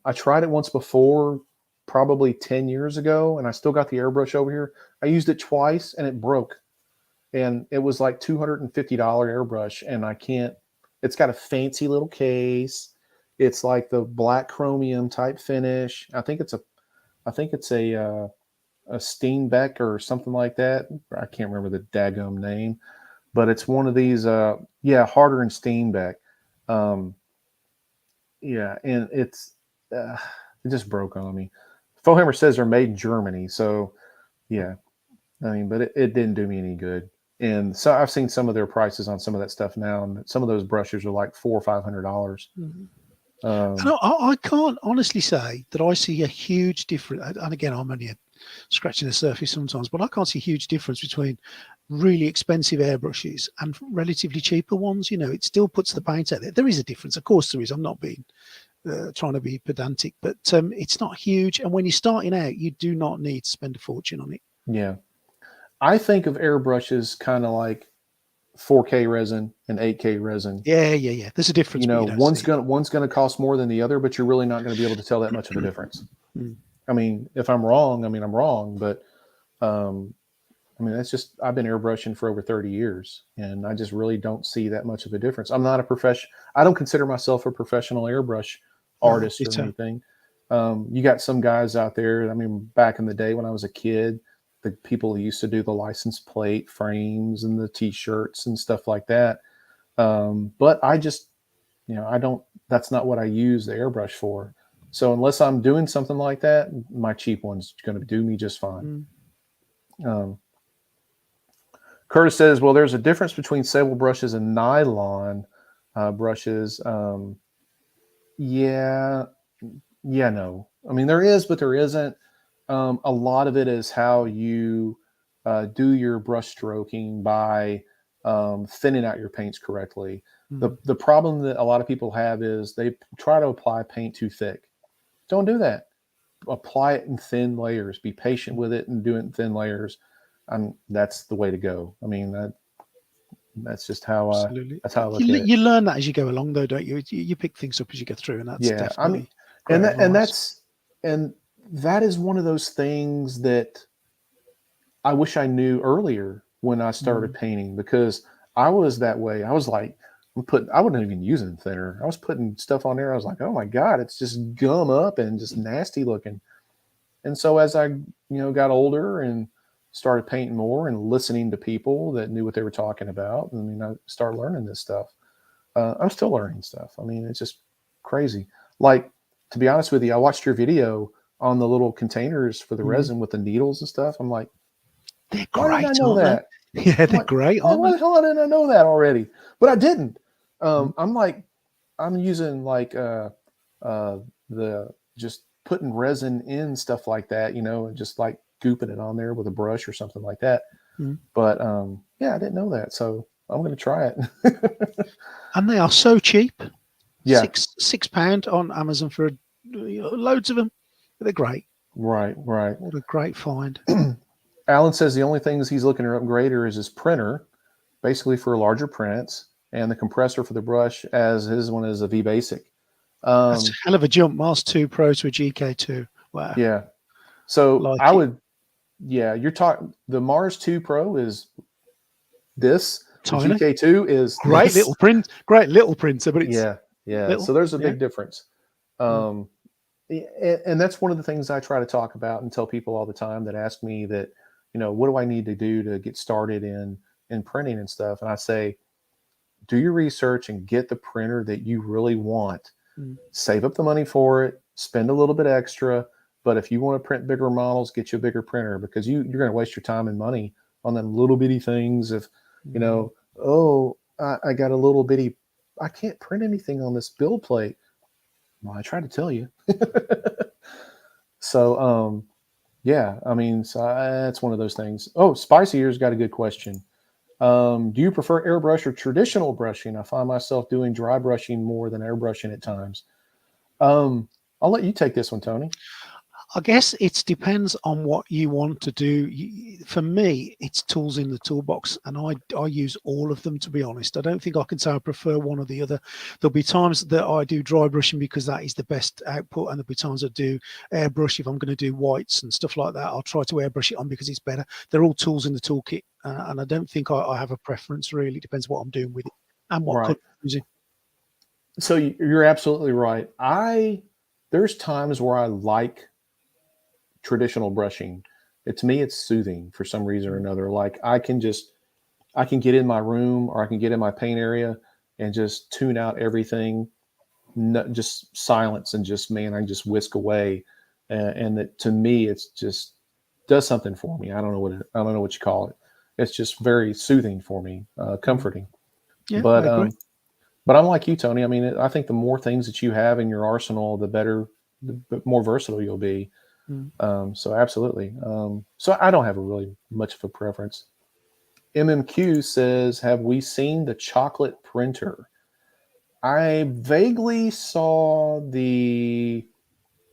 I tried it once before, probably 10 years ago, and I still got the airbrush over here. I used it twice and it broke, and it was like $250 airbrush, and I can't. It's got a fancy little case. It's like the black chromium type finish. I think it's a Steenbeck or something like that. I can't remember the daggum name, but it's one of these. Harder than Steenbeck. Yeah, and it just broke on me. Fohammer says they're made in Germany, so yeah. I mean, but it didn't do me any good. And so I've seen some of their prices on some of that stuff now, and some of those brushes are like $400 or $500. And I can't honestly say that I see a huge difference. And again, I'm only scratching the surface sometimes, but I can't see a huge difference between really expensive airbrushes and relatively cheaper ones. You know, it still puts the paint out there. There is a difference, of course there is. I'm not being trying to be pedantic, but it's not huge. And when you're starting out, you do not need to spend a fortune on it. Yeah, I think of airbrushes kind of like 4K resin and 8K resin. Yeah. There's a difference. You know, but you one's gonna cost more than the other, but you're really not going to be able to tell that much of a difference. I mean, if I'm wrong, I mean I'm wrong, but I mean that's just I've been airbrushing for over 30 years, and I just really don't see that much of a difference. I'm not a professional. I don't consider myself a professional airbrush artist or anything. You got some guys out there. I mean, back in the day when I was a kid, the people who used to do the license plate frames and the T-shirts and stuff like that. But I just, I don't. That's not what I use the airbrush for. So unless I'm doing something like that, my cheap one's going to do me just fine. Curtis says, well, there's a difference between sable brushes and nylon brushes. No. I mean, there is, but there isn't. A lot of it is how you do your brush stroking by thinning out your paints correctly. The problem that a lot of people have is they try to apply paint too thick. Don't do that. Apply it in thin layers. Be patient with it and do it in thin layers. That's the way to go. I mean, that's just how that's how I look at it. You learn that as you go along, though, don't you? You pick things up as you go through, and that's definitely and that is one of those things that I wish I knew earlier when I started painting, because I was that way. I was like, I wasn't even using thinner. I was putting stuff on there. I was like, oh my God, it's just gum up and just nasty looking. And so as I, got older and started painting more and listening to people that knew what they were talking about, I mean, I started learning this stuff. I'm still learning stuff. I mean, it's just crazy. Like, to be honest with you, I watched your video on the little containers for the resin with the needles and stuff. I'm like, they're why great, didn't I know that? Yeah, they're great. Why the hell didn't I know that already? But I didn't. I'm using like the just putting resin in stuff like that, and just like gooping it on there with a brush or something like that. But I didn't know that, so I'm going to try it. And they are so cheap. Yeah, £6 on Amazon for loads of them. They're great. Right. What a great find. Alan says the only things he's looking to upgrade is his printer, basically for larger prints, and the compressor for the brush, as his one is a V Basic. That's a hell of a jump, Mars 2 Pro to a GK2. Wow. Yeah. So you're talking, the Mars 2 Pro is this. Tiny. The GK2 is great this. Great little printer, but it's little. So there's a big difference. And that's one of the things I try to talk about and tell people all the time that ask me that, what do I need to do to get started in printing and stuff? And I say, do your research and get the printer that you really want. Save up the money for it, spend a little bit extra. But if you want to print bigger models, get you a bigger printer, because you're going to waste your time and money on them little bitty things. If, I got a little bitty, I can't print anything on this build plate. Well, I tried to tell you. So, I mean, so that's one of those things. Oh, Spicy Ears got a good question. Do you prefer airbrush or traditional brushing? I find myself doing dry brushing more than airbrushing at times. I'll let you take this one, Tony. I guess it depends on what you want to do. For me, it's tools in the toolbox, and I use all of them, to be honest. I don't think I can say I prefer one or the other. There'll be times that I do dry brushing because that is the best output, and there'll be times I do airbrush if I'm going to do whites and stuff like that. I'll try to airbrush it on because it's better. They're all tools in the toolkit, and I don't think I have a preference really. It depends what I'm doing with it and what color Right. I'm using. So you're absolutely right. There's times where I like traditional brushing. To me, it's soothing for some reason or another. Like I can get in my room or I can get in my paint area and just tune out everything, just silence, and just, man, I just whisk away. And that, to me, it's just does something for me. I don't know what you call it. It's just very soothing for me, comforting. Yeah, I But agree. but I'm like you, Tony. I mean, I think the more things that you have in your arsenal, the better, the more versatile you'll be. Mm. So absolutely. So I don't have a really much of a preference. MMQ says, have we seen the chocolate printer? I vaguely saw the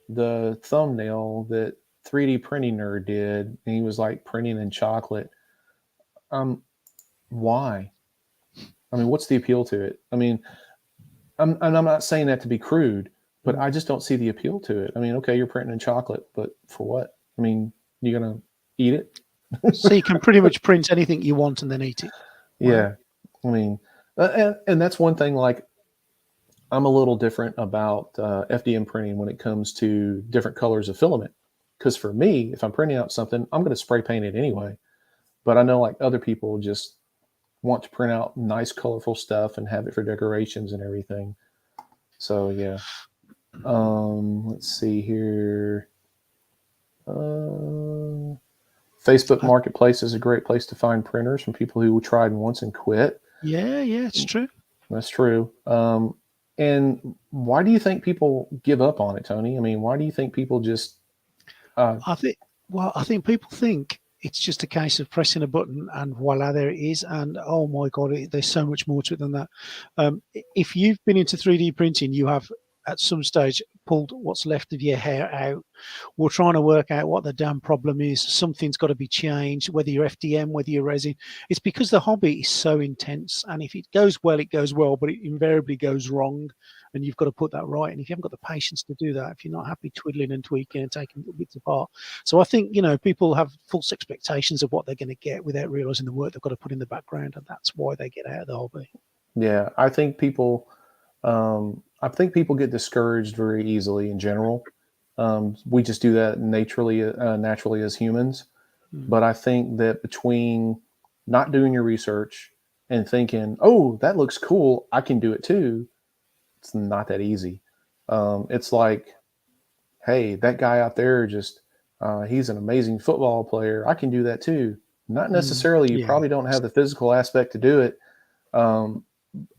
thumbnail that 3D printing nerd did, and he was like printing in chocolate. Why? I mean, what's the appeal to it? I mean, I'm not saying that to be crude, but I just don't see the appeal to it. I mean, okay, you're printing in chocolate, but for what? I mean, you're gonna eat it? So you can pretty much print anything you want and then eat it. Wow. Yeah. I mean, and that's one thing. Like, I'm a little different about FDM printing when it comes to different colors of filament. Because for me, if I'm printing out something, I'm going to spray paint it anyway. But I know like other people just want to print out nice, colorful stuff and have it for decorations and everything. So yeah. Let's see here. Facebook Marketplace is a great place to find printers from people who tried once and quit. Yeah, it's true. That's true. And why do you think people give up on it, Tony? I mean, why do you think people just? I think people think it's just a case of pressing a button and voila, there it is. And oh my God, there's so much more to it than that. If you've been into 3D printing, you have at some stage pulled what's left of your hair out. We're trying to work out what the damn problem is. Something's got to be changed, whether you're FDM, whether you're resin. It's because the hobby is so intense. And if it goes well, it goes well, but it invariably goes wrong. And you've got to put that right. And if you haven't got the patience to do that, if you're not happy twiddling and tweaking and taking little bits apart. So I think, people have false expectations of what they're going to get without realizing the work they've got to put in the background. And that's why they get out of the hobby. Yeah, I think people get discouraged very easily in general. We just do that naturally as humans. But I think that between not doing your research and thinking, oh, that looks cool, I can do it too, it's not that easy. It's like, hey, that guy out there he's an amazing football player. I can do that too. Not necessarily. You probably don't have the physical aspect to do it.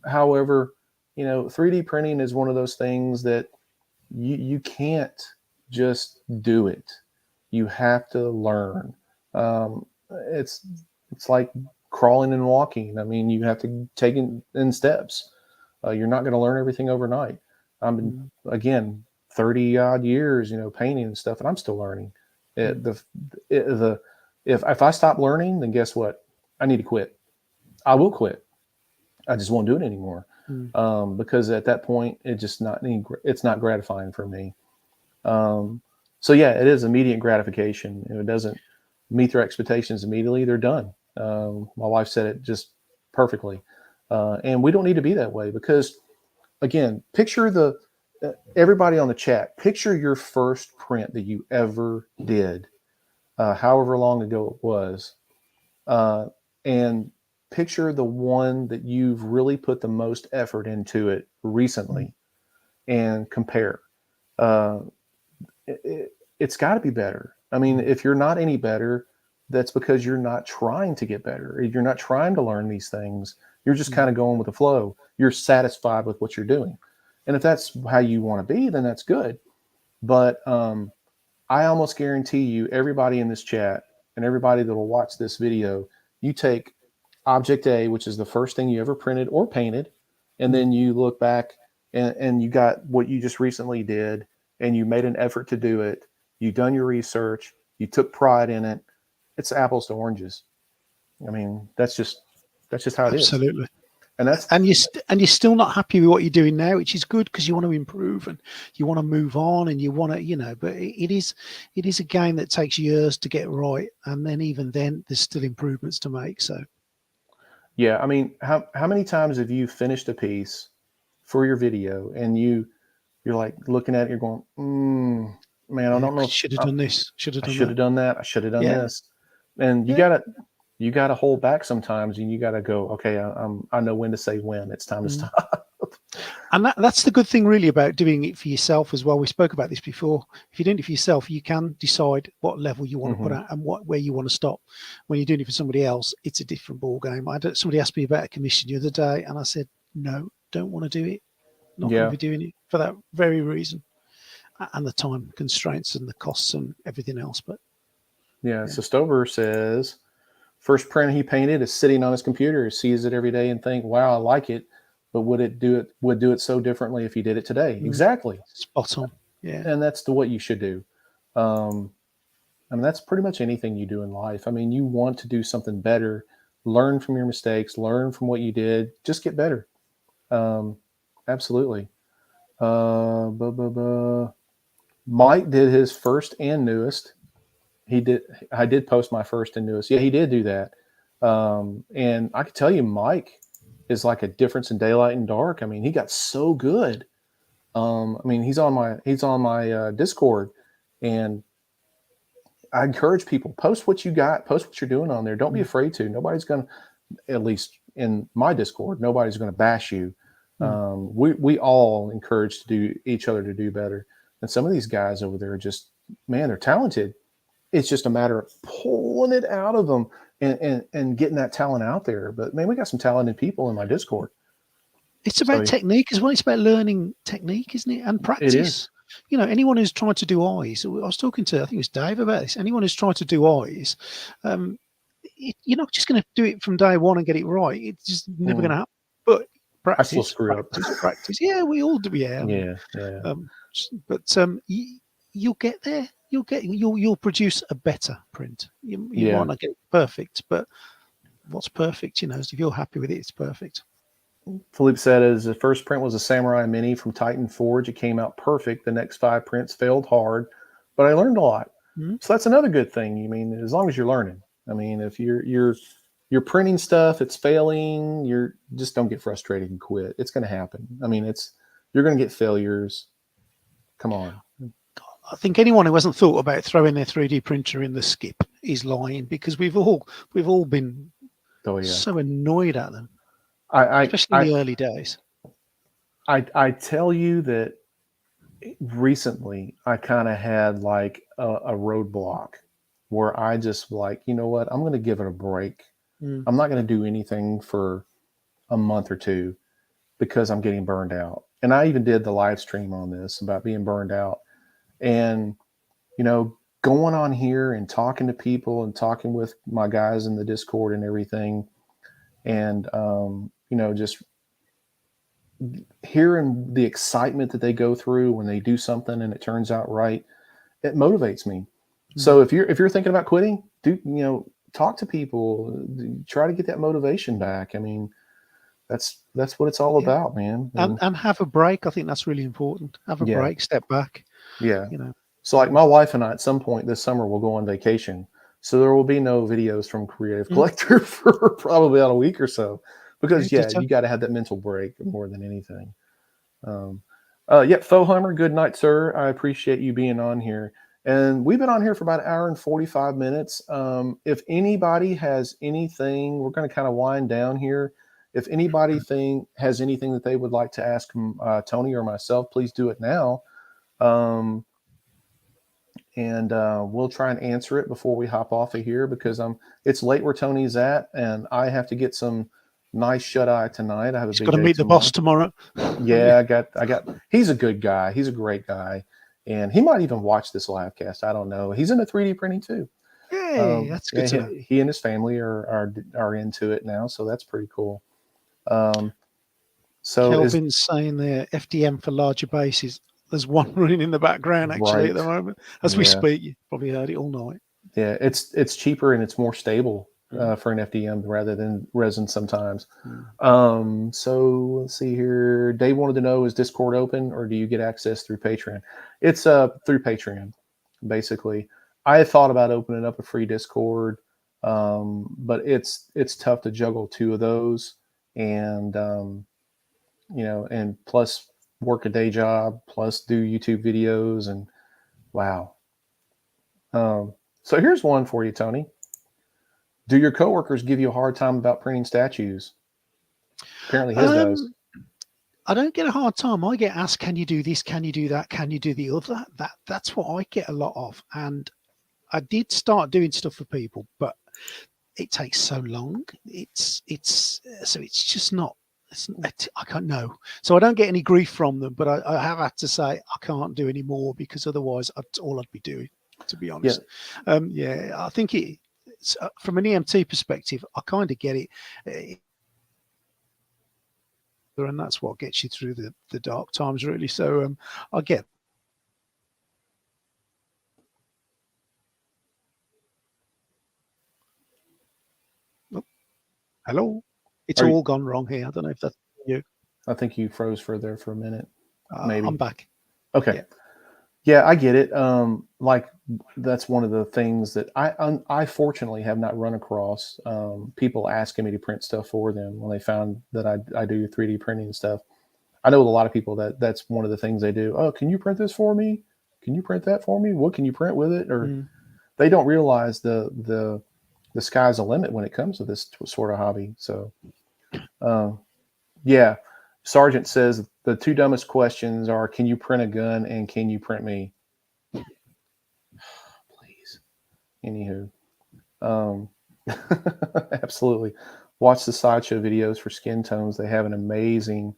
However, 3D printing is one of those things that you can't just do it. You have to learn. It's like crawling and walking. I mean, you have to take in steps. You're not going to learn everything overnight. I've been, again, 30 odd years, painting and stuff, and I'm still learning. If I stop learning, then guess what? I need to quit. I will quit. I just won't do it anymore. Because at that point, it's not gratifying for me. So yeah, it is immediate gratification. If it doesn't meet their expectations immediately, they're done. My wife said it just perfectly. And we don't need to be that way because, again, picture everybody on the chat, picture your first print that you ever did, however long ago it was. And picture the one that you've really put the most effort into it recently and compare. It's got to be better. I mean, if you're not any better, that's because you're not trying to get better. You're not trying to learn these things. You're just kind of going with the flow. You're satisfied with what you're doing. And if that's how you want to be, then that's good. But I almost guarantee you, everybody in this chat and everybody that will watch this video, you take, object A, which is the first thing you ever printed or painted, and then you look back and you got what you just recently did, and you made an effort to do it. You done your research. You took pride in it. It's apples to oranges. I mean, that's just how it is. Absolutely. And that's And you're still not happy with what you're doing now, which is good because you want to improve and you want to move on and you want to, you know. But it is a game that takes years to get right, and then even then, there's still improvements to make. So yeah. I mean, how many times have you finished a piece for your video and you're like looking at it, you're going, man, I don't know. Should have done this. Should have I done should that. have done that. I should have done Yeah. this. And you Yeah. gotta hold back sometimes, and you gotta go, okay, I know when to say when. It's time to stop. And that's the good thing really about doing it for yourself as well. We spoke about this before. If you're doing it for yourself, you can decide what level you want to put at and where you want to stop. When you're doing it for somebody else, it's a different ball game. Somebody asked me about a commission the other day, and I said, no, don't want to do it. Not going to be doing it for that very reason, and the time constraints and the costs and everything else. But yeah. So Stover says, first print he painted is sitting on his computer. He sees it every day and think, wow, I like it. But would do it so differently if he did it today? Exactly. Spot on. Yeah. And that's what you should do. I mean, that's pretty much anything you do in life. I mean, you want to do something better, learn from your mistakes, learn from what you did, just get better. Absolutely. Mike did his first and newest. I did post my first and newest. Yeah, he did do that. And I could tell you, Mike is like a difference in daylight and dark. I mean, he got so good. I mean, he's on my Discord, and I encourage people, post what you got, post what you're doing on there. Don't be afraid to. Nobody's going to, at least in my Discord, nobody's going to bash you. We all encourage each other to do better. And some of these guys over there are just, man, they're talented. It's just a matter of pulling it out of them and getting that talent out there. But man, we got some talented people in my Discord. It's about technique as well. It's about learning technique, isn't it? And practice. It is. You know, anyone who's trying to do eyes, I was talking to, I think it was Dave about this. Anyone who's trying to do eyes, you're not just going to do it from day one and get it right. It's just never going to happen. But practice, I still screw up. Practice. Yeah, we all do. Yeah. Yeah. But you'll get there. You'll produce a better print. You might not get it perfect, but what's perfect, you know, is if you're happy with it, it's perfect. Philippe said his first print was a Samurai Mini from Titan Forge. It came out perfect. The next 5 prints failed hard, but I learned a lot. So that's another good thing. You mean, as long as you're learning. I mean, if you're printing stuff, it's failing, just don't get frustrated and quit. It's going to happen. I mean, you're going to get failures. Come on. I think anyone who hasn't thought about throwing their 3D printer in the skip is lying, because we've all been so annoyed at them, especially in the early days. I tell you that recently I kind of had like a roadblock where I just like, you know what, I'm going to give it a break. I'm not going to do anything for a month or two because I'm getting burned out. And I even did the live stream on this about being burned out. And, you know, going on here and talking to people and talking with my guys in the Discord and everything. And, you know, just hearing the excitement that they go through when they do something and it turns out right, it motivates me. So if you're thinking about quitting, talk to people, try to get that motivation back. I mean, that's what it's all about, man. And have a break. I think that's really important. Have a break, step back. Yeah. You know. So like my wife and I at some point this summer will go on vacation. So there will be no videos from Creative Collector for probably about a week or so. Because you got to have that mental break more than anything. Fohammer, good night, sir. I appreciate you being on here. And we've been on here for about 1 hour and 45 minutes. If anybody has anything, we're going to kind of wind down here. If anybody has anything that they would like to ask Tony or myself, please do it now. And we'll try and answer it before we hop off of here, because it's late where Tony's at, and I have to get some nice shut eye tonight. I have got to meet the boss tomorrow. Yeah, I got. He's a good guy. He's a great guy, and he might even watch this live cast. I don't know. He's into 3D printing too. Yeah, Hey, that's good Yeah, to know. he and his family are into it now, so that's pretty cool. So is Kelvin's saying there, FDM for larger bases. There's one running in the background actually at the right. moment as we Yeah. speak. You probably heard it all night. Yeah, it's cheaper and it's more stable for an FDM rather than resin sometimes. So let's see here. Dave wanted to know, is Discord open or do you get access through Patreon? It's through Patreon, basically. I had thought about opening up a free Discord, but it's tough to juggle two of those, and and plus work a day job, plus do YouTube videos, and wow. So here's one for you, Tony. Do your coworkers give you a hard time about printing statues? Apparently his does. I don't get a hard time. I get asked, "Can you do this? Can you do that? Can you do the other?" That's what I get a lot of. And I did start doing stuff for people, but it takes so long. It's just not. I can't know. So I don't get any grief from them, but I have had to say I can't do any more because otherwise that's all I'd be doing, to be honest. Yeah, I think it's from an EMT perspective, I kind of get it. And that's what gets you through the dark times, really. So I get. Oh, hello, it's Are you, all gone wrong here. I don't know if that's you. I think you froze for there for a minute. Maybe. I'm back. Okay. Yeah, I get it. Like that's one of the things that I fortunately have not run across people asking me to print stuff for them when they found that I do 3D printing and stuff. I know a lot of people that's one of the things they do. Oh, can you print this for me? Can you print that for me? What can you print with it? Or they don't realize the sky's the limit when it comes to this sort of hobby. So, yeah. Sergeant says the two dumbest questions are, can you print a gun and can you print me? Please. Anywho. Absolutely. Watch the sideshow videos for skin tones. They have an amazing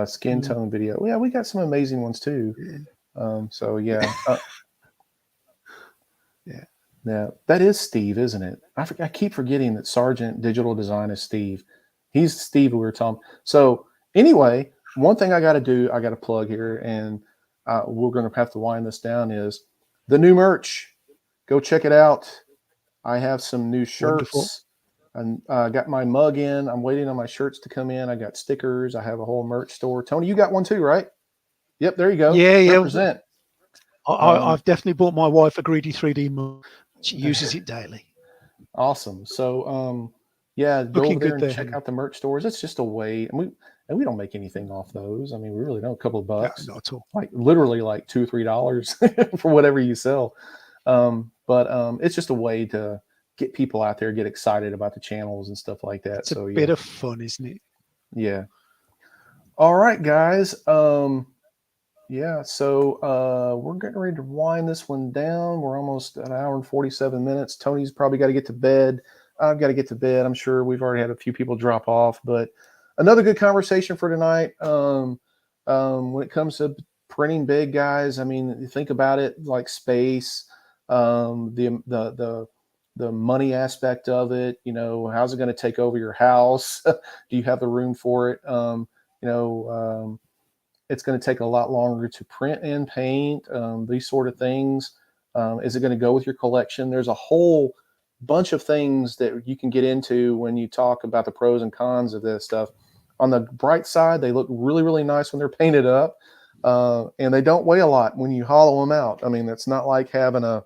skin tone video. Yeah, we got some amazing ones too. So yeah. Yeah, that is Steve, isn't it? I keep forgetting that Sergeant Digital Design is Steve. He's Steve we were talking. So anyway, one thing I got to do, I got to plug here, and we're going to have to wind this down, is the new merch. Go check it out. I have some new shirts. Wonderful. And I got my mug in. I'm waiting on my shirts to come in. I got stickers. I have a whole merch store. Tony, you got one too, right? Yep, there you go. Yeah. Represent. I've definitely bought my wife a greedy 3D mug. She uses it daily. Awesome. So, yeah, go Looking over there good and there, check Henry. out the merch stores. It's just a way, and we don't make anything off those. I mean, we really don't. A couple of bucks, No, not at all. like literally like $2 or $3 for whatever you sell. But it's just a way to get people out there, get excited about the channels and stuff like that. It's so a bit of fun, isn't it? Yeah. All right, guys. Yeah, so we're getting ready to wind this one down. We're almost an hour and 47 minutes. Tony's probably got to get to bed. I've got to get to bed. I'm sure we've already had a few people drop off, but another good conversation for tonight. When it comes to printing big, guys, I mean, you think about it like space, the money aspect of it. You know, how's it going to take over your house? Do you have the room for it? It's going to take a lot longer to print and paint, these sort of things. Is it going to go with your collection? There's a whole bunch of things that you can get into when you talk about the pros and cons of this stuff. On the bright side, they look really, really nice when they're painted up, and they don't weigh a lot when you hollow them out. I mean, it's not like having a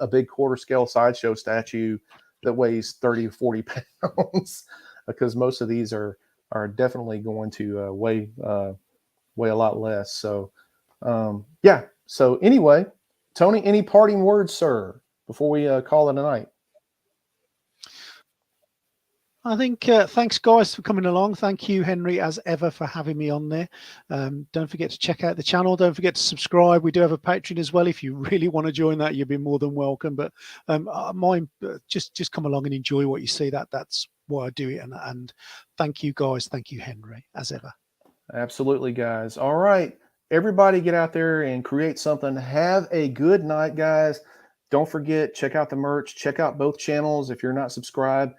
big quarter scale sideshow statue that weighs 30 or 40 pounds, because most of these are definitely going to weigh a lot less. So, yeah. So anyway, Tony, any parting words, sir, before we call it a night? I think thanks, guys, for coming along. Thank you, Henry, as ever, for having me on there. Don't forget to check out the channel. Don't forget to subscribe. We do have a Patreon as well. If you really want to join that, you'll be more than welcome. But mine, just come along and enjoy what you see. That's why I do it. And thank you, guys. Thank you, Henry, as ever. Absolutely, guys. All right. Everybody get out there and create something. Have a good night, guys. don't forget, check out the merch, check out both channels if you're not subscribed.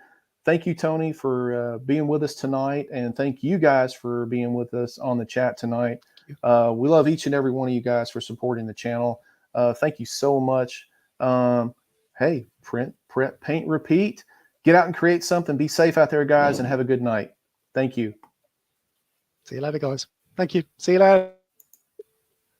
Thank you, Tony, for being with us tonight. And thank you guys for being with us on the chat tonight. We love each and every one of you guys for supporting the channel. Thank you so much. Hey, print, paint, repeat. Get out and create something. Be safe out there, guys, and have a good night. Thank you. See you later, guys. Thank you. See you later.